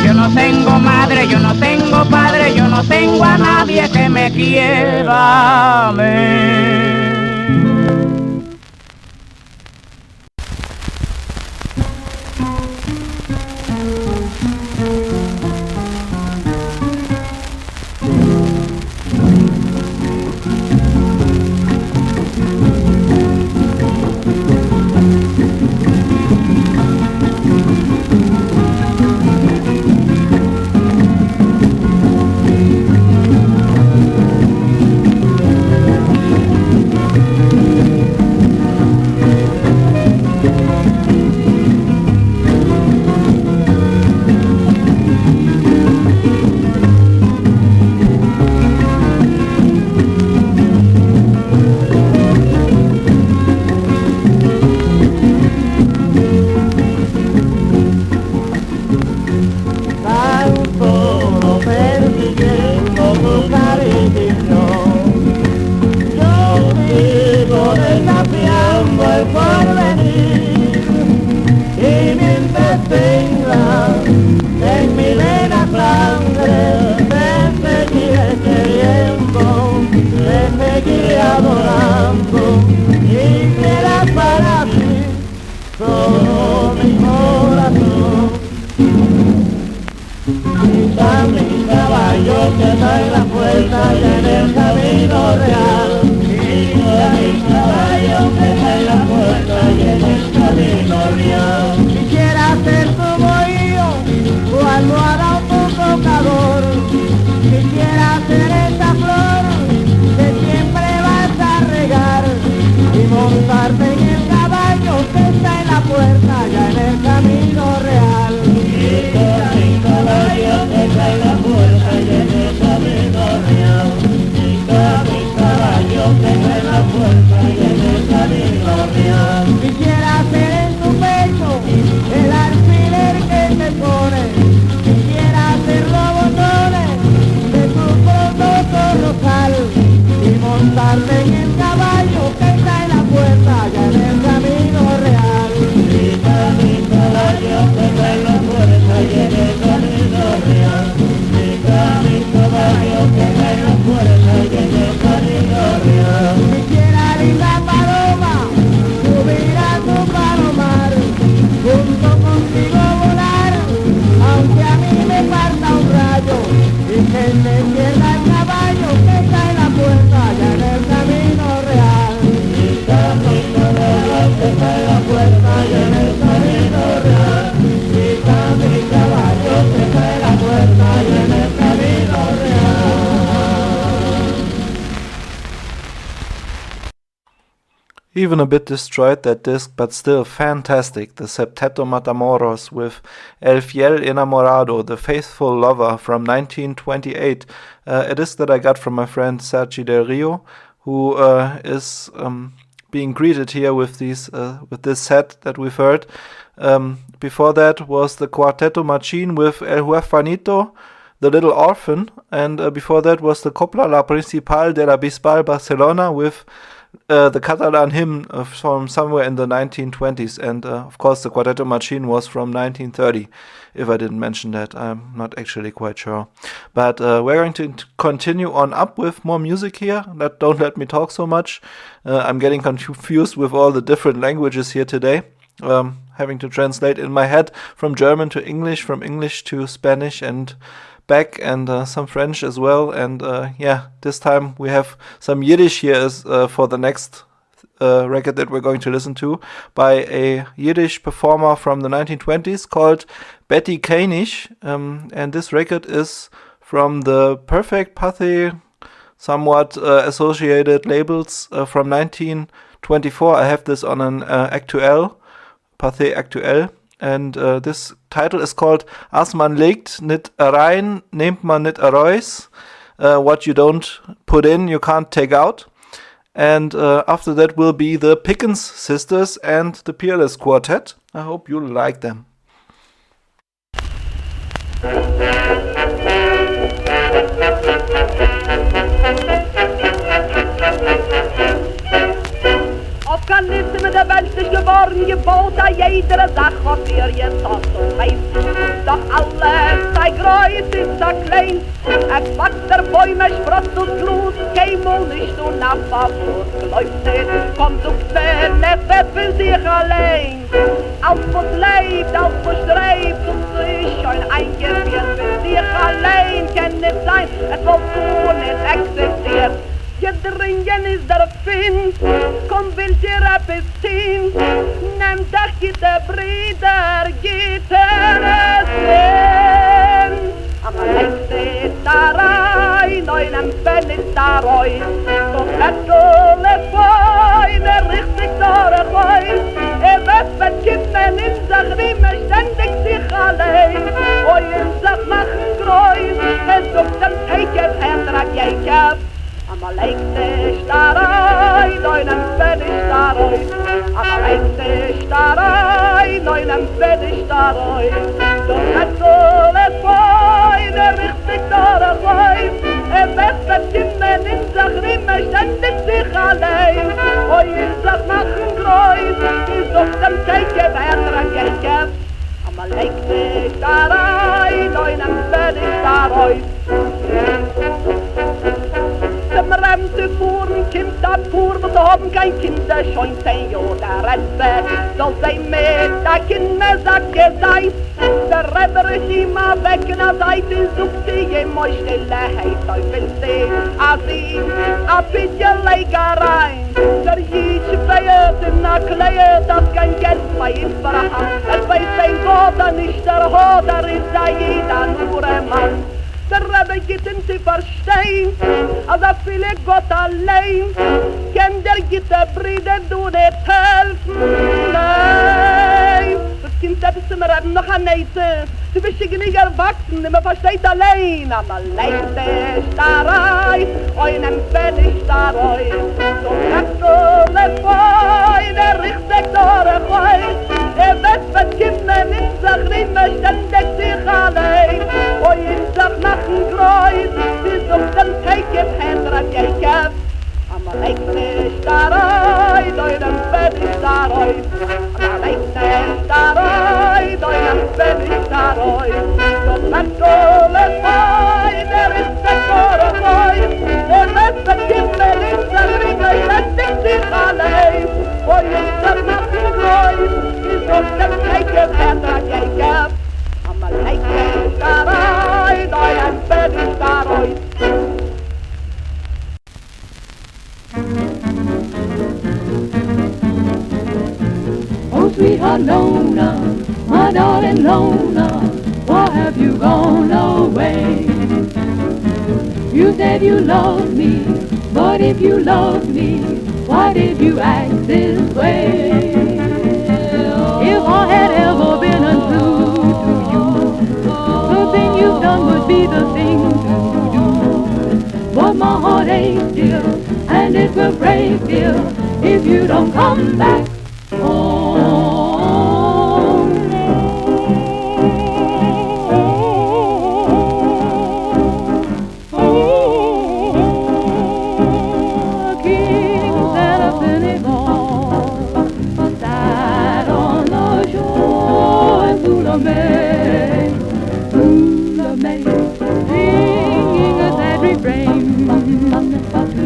Yo no tengo madre, yo no tengo padre, yo no tengo a nadie que me quiera a mí. Even a bit destroyed, that disc, but still fantastic. The Septeto Matamoros with El Fiel Enamorado, The Faithful Lover from 1928. A disc that I got from my friend Sergi Del Rio, who is being greeted here with this set that we've heard. Before that was the Quarteto Machín with El Huerfanito, The Little Orphan, and before that was the Copla La Principal de la Bisbal Barcelona with the Catalan hymn from somewhere in the 1920s, and of course the Quarteto Machín was from 1930. If I didn't mention that, I'm not actually quite sure. But we're going to continue on up with more music here. Don't let me talk so much. I'm getting confused with all the different languages here today. Having to translate in my head from German to English, from English to Spanish and back, and some French as well. And this time we have some Yiddish here as, for the next record that we're going to listen to by a Yiddish performer from the 1920s called Betty Koenig. And this record is from the Perfect Pathe, somewhat associated labels from 1924. I have this on an Actuel, Pathe Actuel. And this title is called As man legt nit rein, nehmt man nit raus. What you don't put in, you can't take out. And after that will be the Pickens Sisters and the Peerless Quartet. I hope you'll like them. Ist mit der Welt nicht geworden, gebaut a jeder Sach auf ihr Satt und Weiß. Doch alles sei groß, ist sei klein. Es wächst der Bäume, sprost und Glut, kein Wohl nicht und nach Favor. Läuft nicht, kommt und fährt, es wird für sich allein. Alles was lebt, alles was strebt und sich ein eingeführt für sich allein. Kann nicht sein, es wohl so nicht existiert. Gedringen ist der Find, komm will dir etwas ziehen. Nehmt doch Gitter, Brüder, Gitter es hin. Aber längst ist da rein, einem Fell ist da rein. So Vettel ist fein, richtig dore Reus. Wird verkippen in sich, wie man ständig sich allein. In sich machen Kreuz, sucht den Teiket, Herr Jakob. Am leikte starei, neunam Fennig starei. Am leikte starei, neunam Fennig starei. Doch hat so es fein, richtig dore Reis. Wird verkimmen in sich, wie man ständig sich allein. In sich machen Kreuz, die sucht am Teike, Herr Jakob. Am leikte starei, neunam Fennig starei. Dem Remse fuhren, Kind ab fuhr, was haben kein Kinder, schon 10 Jahre Rente. Soll sein mit der Kindersacke sein. Der Rebber ist immer weg, na Seite sucht sie immer Stilleheit. Teufel sie, a sie, a bisschen Legerein. Der Jitsch feiert in der Kleier, das kein Geld bei ihm verhand. Es weiß ein Gott, nicht der Hoder ist da jeder nur ein Mann. Der Rebbe geht ihn zu verstehen, als viele Gott allein. Kann der Gitterbrüder du nicht helfen? Nein! Das Kind hat es zum Rebbe noch an Neite. Du bist nicht erwachsen, man versteht allein. Aber leite Starei, einem Pfennig Starei. So Kattel es fein, richtig dore Fein. Wird verkimmen in sich, rimmer ständig sich allein. In sich machen Kreuz, die sucht den Teike, Herr Jakob. Am leikte Starei, deinem Pfennig Starei. Am leikte Starei, deinem Pfennig Starei. So Kattel es fein, richtig dore Fein. Wird verkimmen in sich, rimmer ständig sich allein. In sich machen Kreuz, die sucht den Teike, Herr Jakob. Am leikte Starei, deinem Pfennig Starei. Oh, sweetheart Lona, my darling Lona, why have you gone away? You said you loved me But if you love me, why did you act this way? If I had ever been untrue to you, the thing you've done would be the thing to do. But my heart aches, dear, and it will break, dear, if you don't come back home. King sat up in a ball, sat on the shore, and May, singing a sad refrain to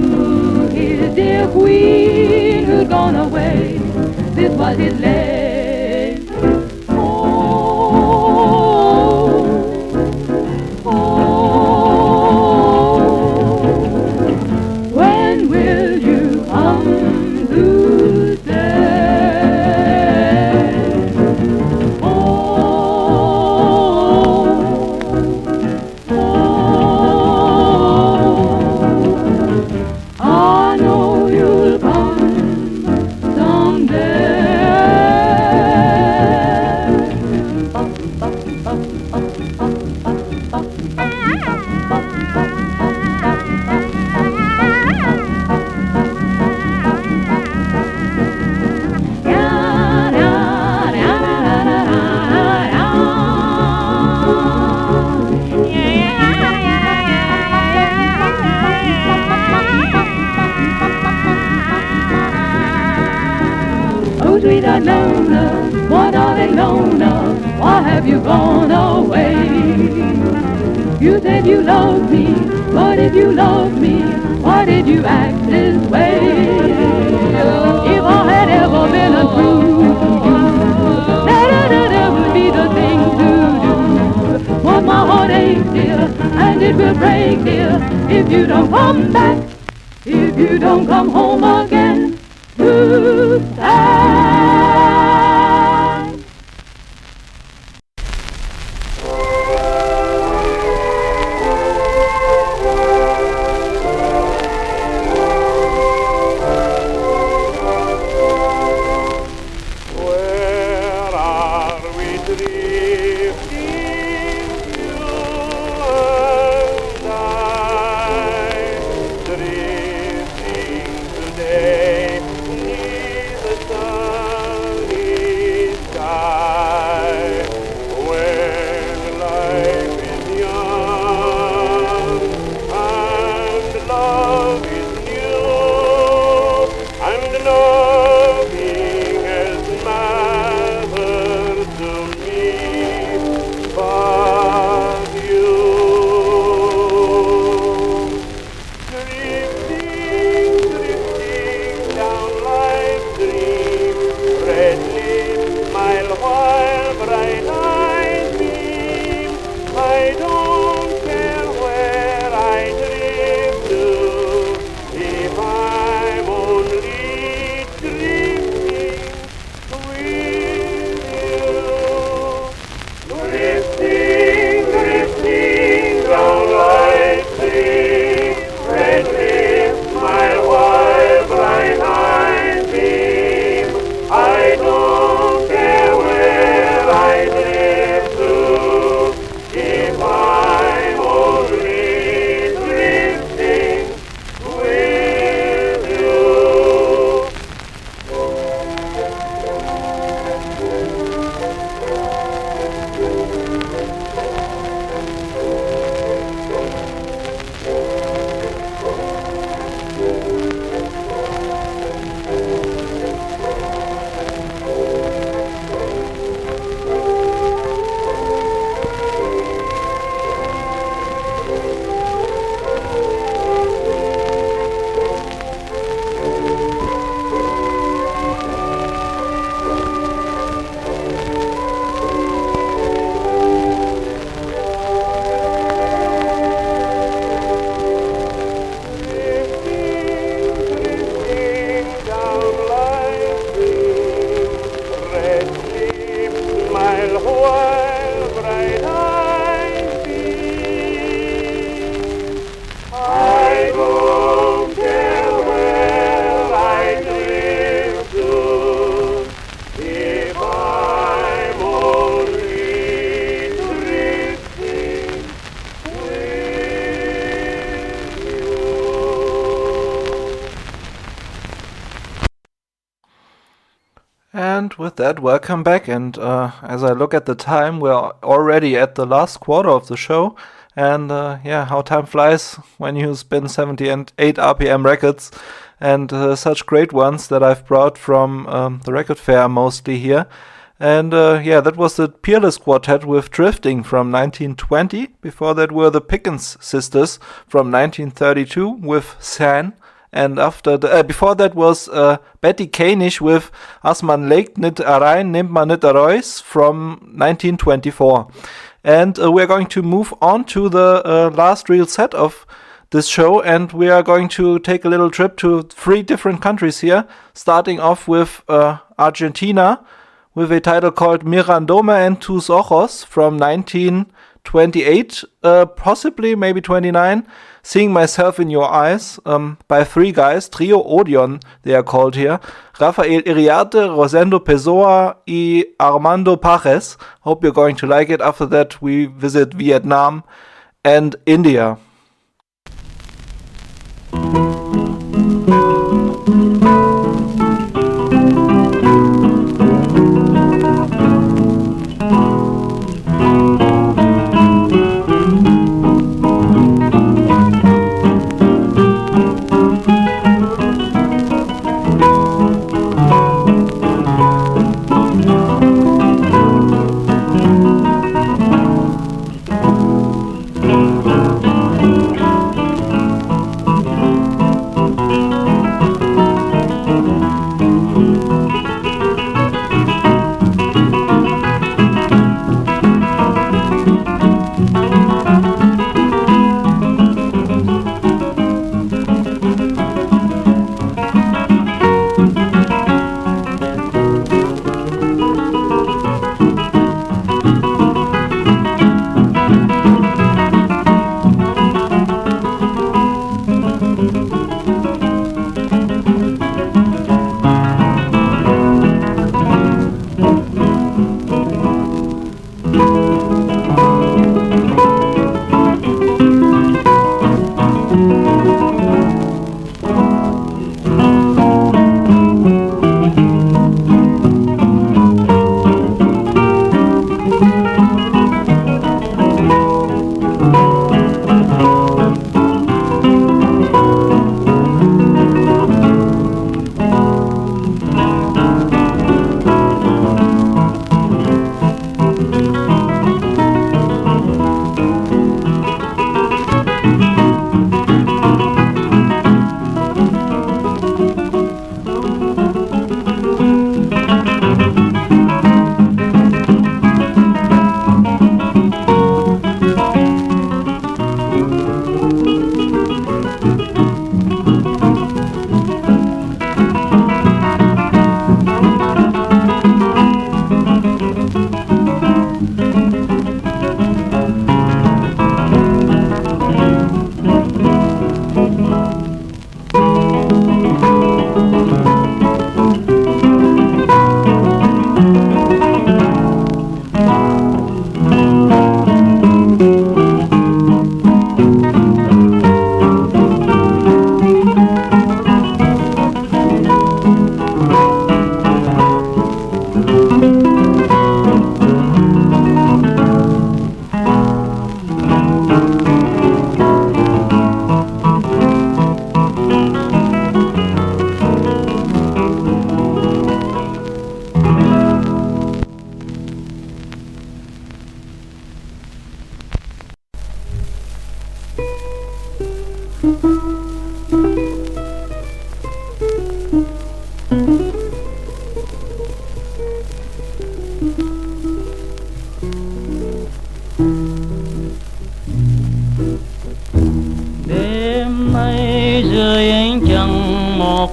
his dear queen who'd gone away. This was his lay. Oh, oh, when will you come to stay? Oh, I know you'll come someday. Oh, sweet Alona, my darling Lona, why have you gone away? You said you loved me, but if you loved me, why did you act this way? If I had ever been untrue to you, that would be the thing to do. But my heart aches, dear, and it will break, dear, if you don't come back, if you don't come home again to stand. Where are we drifting, you and I? Drifting today neath the sunny sky. When life is young and love is new, and nothing else matters to me but you. Drifting, drifting And with that, welcome back. And as I look at the time, we're already at the last quarter of the show. And yeah, how time flies when you spin 78 RPM records, and such great ones that I've brought from the record fair mostly here. And yeah, that was the Peerless Quartet with Drifting from 1920. Before that were the Pickens Sisters from 1932 with San. And after before that was Betty Kanish with As man legt nit rein, nimmt man nit reus from 1924. And we're going to move on to the last real set of this show, and we are going to take a little trip to 3 different countries here, starting off with Argentina, with a title called Mirandome en tus ojos from 1928, possibly maybe 29, Seeing Myself in Your Eyes, by 3 guys, Trio Odeon, they are called here, Rafael Iriarte, Rosendo Pessoa, y Armando Pajes. Hope you're going to like it. After that, we visit Vietnam and India.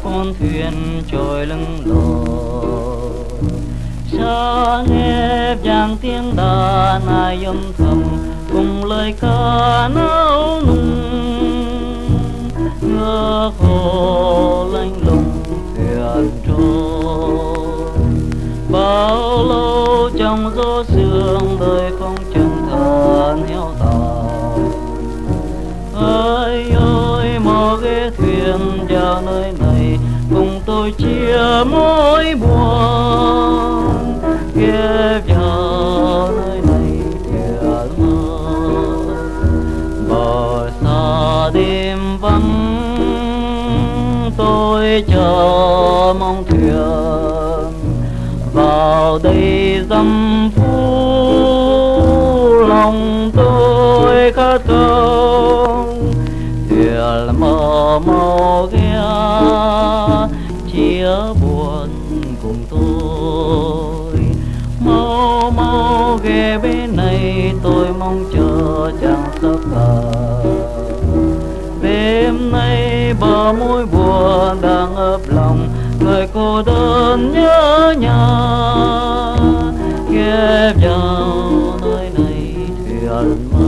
con thuyền trôi lưng lò xa nghe vang tiếng đàn ai âm thầm cùng lời ca náo nung ngơ hồ lanh lùng thuyền trôi bao lâu trong gió sương đời không chừng thân heo tàu ơi ơi mò ghế thuyền vào nơi này cùng tôi tôi chia mối buồn ghé vào nơi này thuyền mơ bờ xa đêm vắng tôi chờ mong thuyền vào đây dăm phút lòng tôi khát khao thuyền mơ màu ghé chia buồn cùng tôi mau mau ghé bên này tôi mong chờ chàng sắp về đêm nay bờ môi buồn đang ấp lòng người cô đơn nhớ nhà ghé vào nơi này thuyền mơ.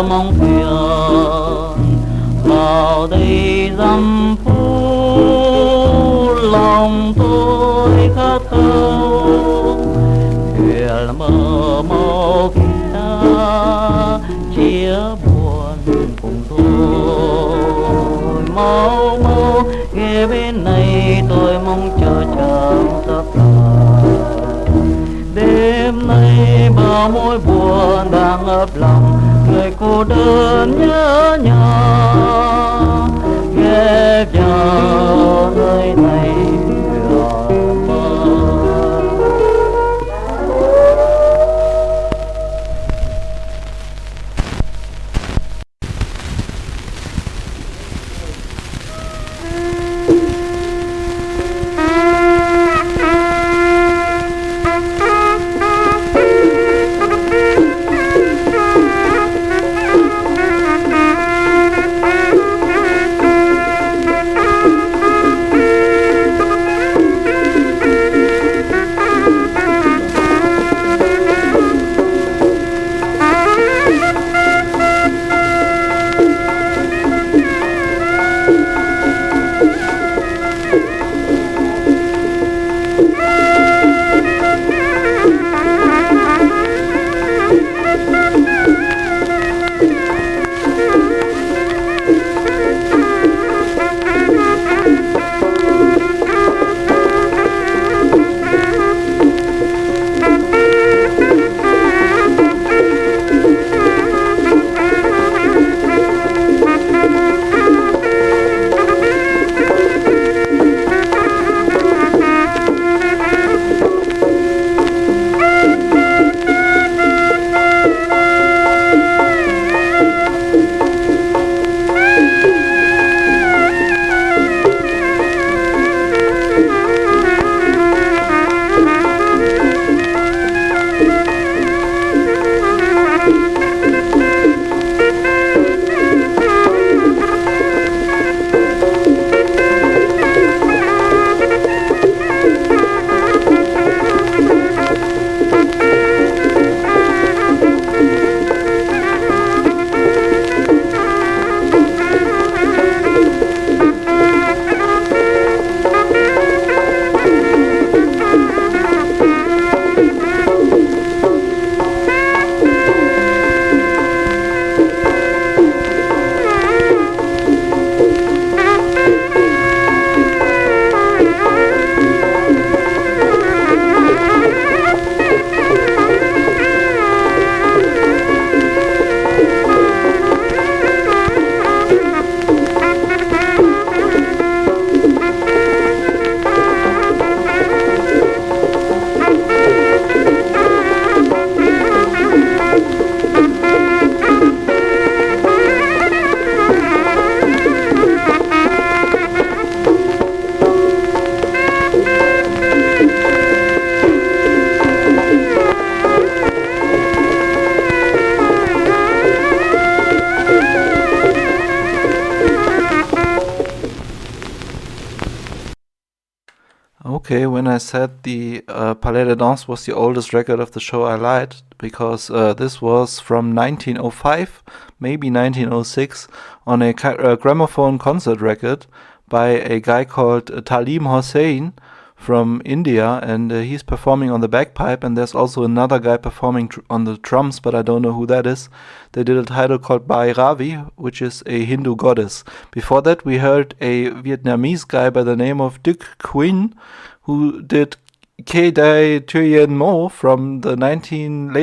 Mong thuyền vào đây dăm phút lòng tôi khát khao thuyền mơ màu kia chia buồn cùng tôi mau mau ghé bên này tôi mong chờ chàng sắp lại đêm nay bao mối buồn đang ấp lòng người cô đơn nhớ nhà ghé vào nơi này thuyền mơ. Okay, when I said the Palais de Danse was the oldest record of the show, I lied, because this was from 1905, maybe 1906, on a gramophone concert record by a guy called Talim Hossein from India, and he's performing on the bagpipe, and there's also another guy performing on the drums, but I don't know who that is. They did a title called Bhairavi, which is a Hindu goddess. Before that, we heard a Vietnamese guy by the name of Duc Quinn, who did Ke Dai Thuyen Mo from the late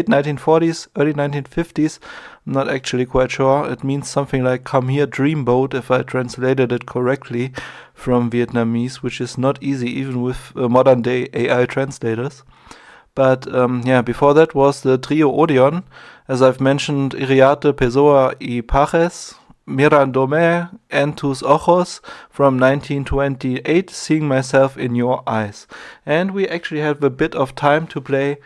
1940s, early 1950s. I'm not actually quite sure. It means something like "Come Here, Dreamboat," if I translated it correctly from Vietnamese, which is not easy even with modern day AI translators. But before that was the trio Odeon. As I've mentioned, Iriarte, Pessoa y Pajes, Mirandome, and Tus Ojos from 1928, Seeing Myself in Your Eyes. And we actually have a bit of time to play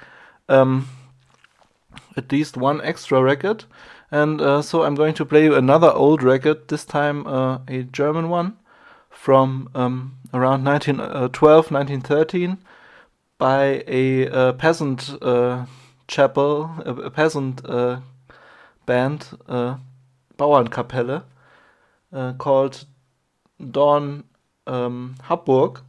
at least one extra record. And so I'm going to play you another old record, this time a German one from around 1912, 1913 by a peasant chapel, a peasant band, Bauernkapelle, called Dorn Habburg,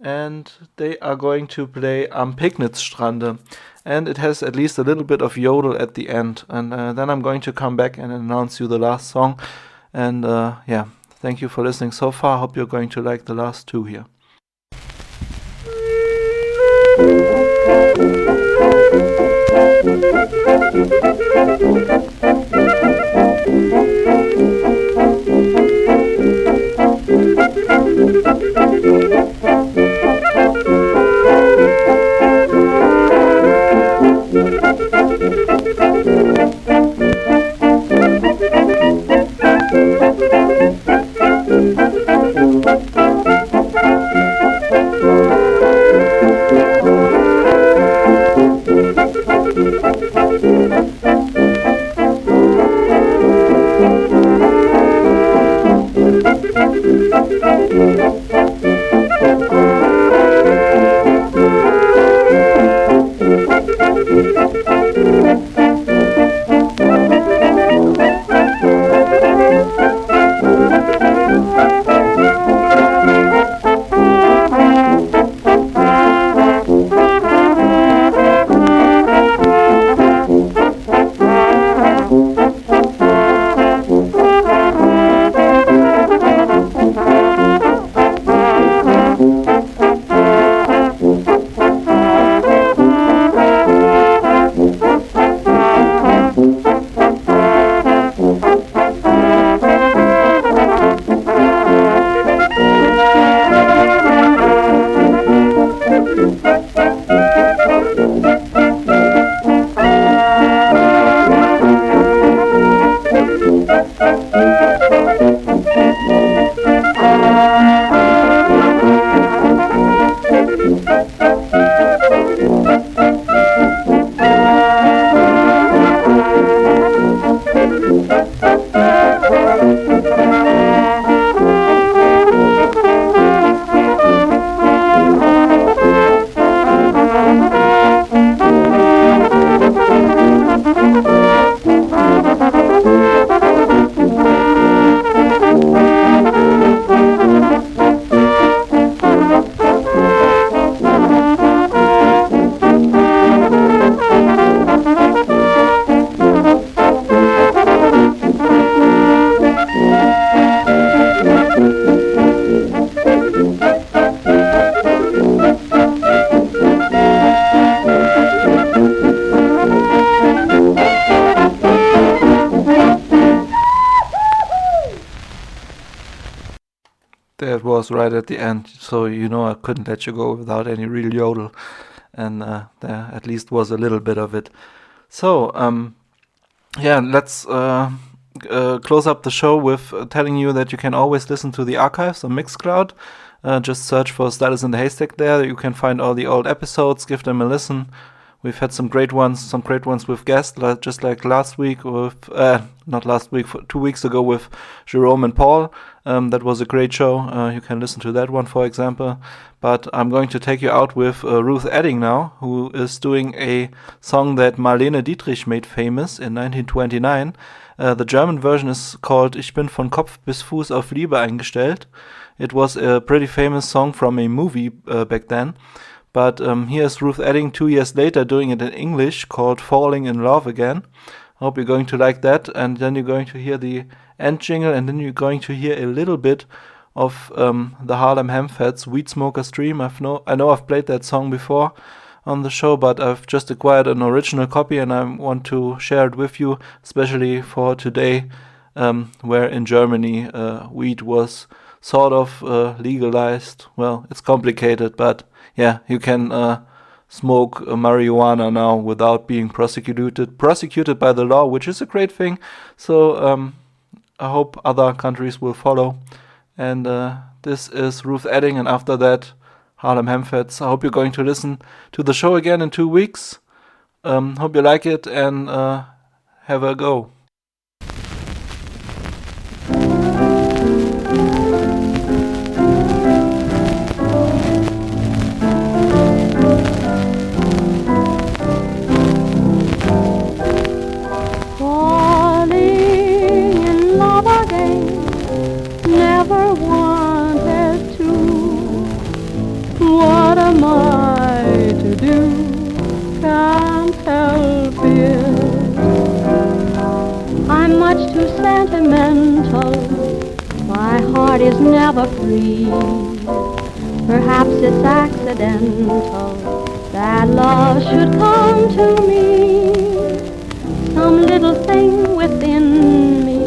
and they are going to play Am Pignitzstrande, and it has at least a little bit of yodel at the end, and then I'm going to come back and announce you the last song, and thank you for listening so far. Hope you're going to like the last two here. That was right at the end, so I couldn't let you go without any real yodel, and there at least was a little bit of it. So, let's close up the show with telling you that you can always listen to the archives on Mixcloud. Just search for Stylus in the Haystack there. You can find all the old episodes, give them a listen. We've had some great ones with guests, just like last week with, not last week, 2 weeks ago with Jerome and Paul. That was a great show. You can listen to that one, for example. But I'm going to take you out with Ruth Edding now, who is doing a song that Marlene Dietrich made famous in 1929. The German version is called Ich bin von Kopf bis Fuß auf Liebe eingestellt. It was a pretty famous song from a movie back then. But here's Ruth Edding 2 years later doing it in English called Falling in Love Again. I hope you're going to like that. And then you're going to hear the end jingle, and then you're going to hear a little bit of the Harlem Hamfats, Weed Smoker's Dream. I know I've played that song before on the show, but I've just acquired an original copy and I want to share it with you, especially for today, where in Germany weed was sort of legalized. Well, it's complicated, but yeah, you can smoke marijuana now without being prosecuted by the law, which is a great thing. So I hope other countries will follow. And this is Ruth Edding, and after that, Harlem Hamfats. I hope you're going to listen to the show again in 2 weeks. Hope you like it, and have a go. My heart is never free. Perhaps it's accidental that love should come to me. Some little thing within me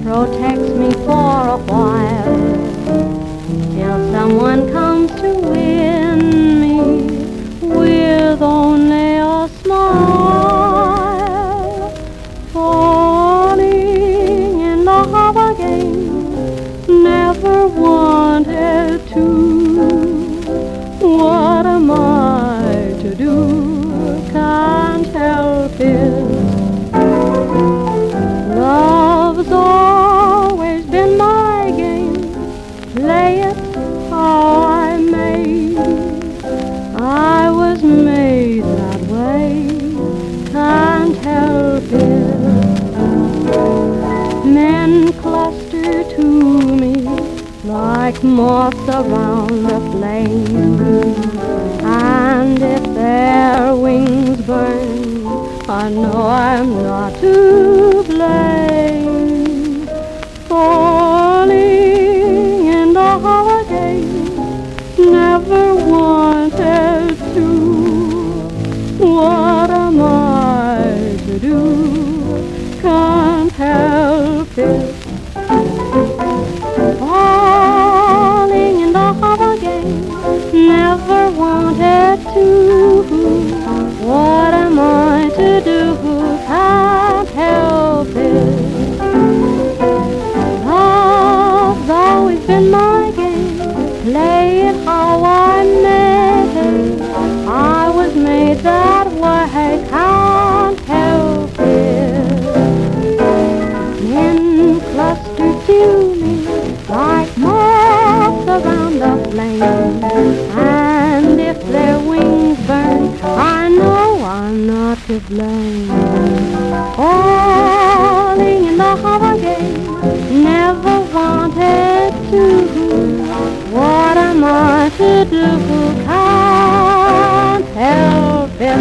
protects me for a while, till someone comes to win me with only a smile. Falling in love again, never wanted to. What am I to do? Can't help it. Love's always been my game. Play it how I may. I was made that way. Can't help it. Men cluster to me like moths around a flame, and if their wings burn, I know I'm not to blame. Falling in love again, never wanted to. What am I to do? Can't help it. Falling in love again, never wanted to. What am I to do? Can't help it. Love's always been my game. Play it how I may. I was made that way. Can't help it. Men cluster to me like moths around the flame, and if their wings burn, I know I'm not to blame. Falling in love again, never wanted to. What am I to do? Can't help it.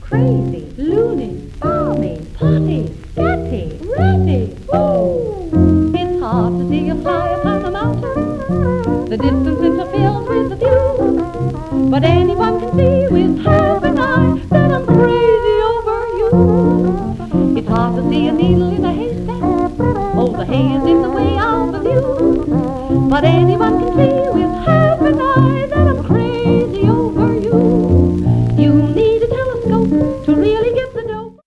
Crazy, loony, balmy, potty, catty, ratty, ooh. It's hard to see a fly upon a mountain. The distance interferes with the view, but anyone can see with half an eye that I'm crazy over you. It's hard to see a needle in a haystack. Oh, the hay is in the way of the view, but anyone can see with half an eye that I'm crazy over you. You need a telescope to really get the dope.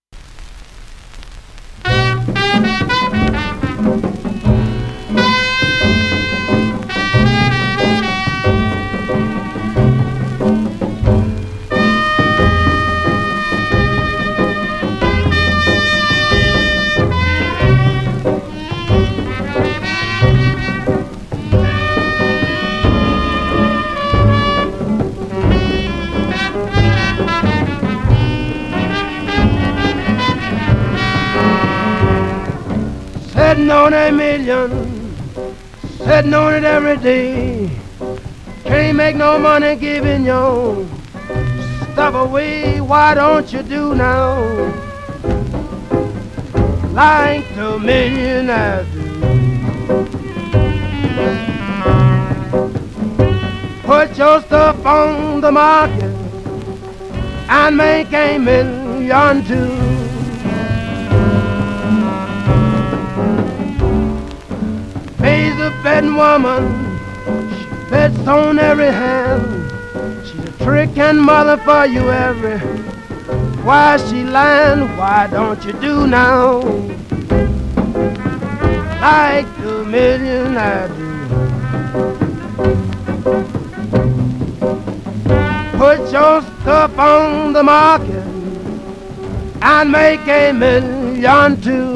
Sitting on a million, sitting on it every day. Can't make no money giving your stuff away. Why don't you do now like the millionaires do? Put your stuff on the market and make a million too. Pays a betting woman, she bets on every hand. She's a trickin' mother for you every. Why she lying? Why don't you do now like the millionaire do? Put your stuff on the market and make a million too.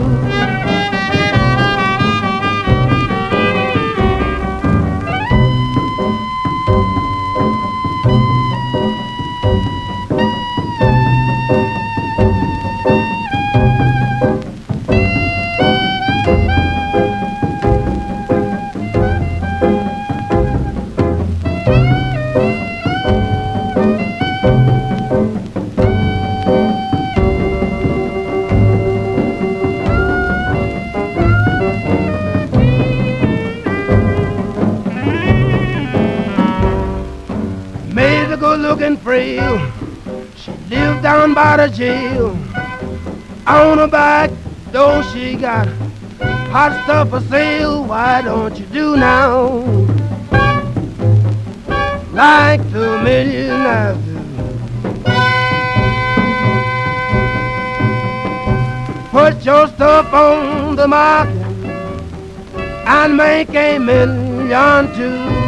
Looking frail, she lived down by the jail. On her back door she got hot stuff for sale. Why don't you do now like the millionaires do? Put your stuff on the market and make a million too.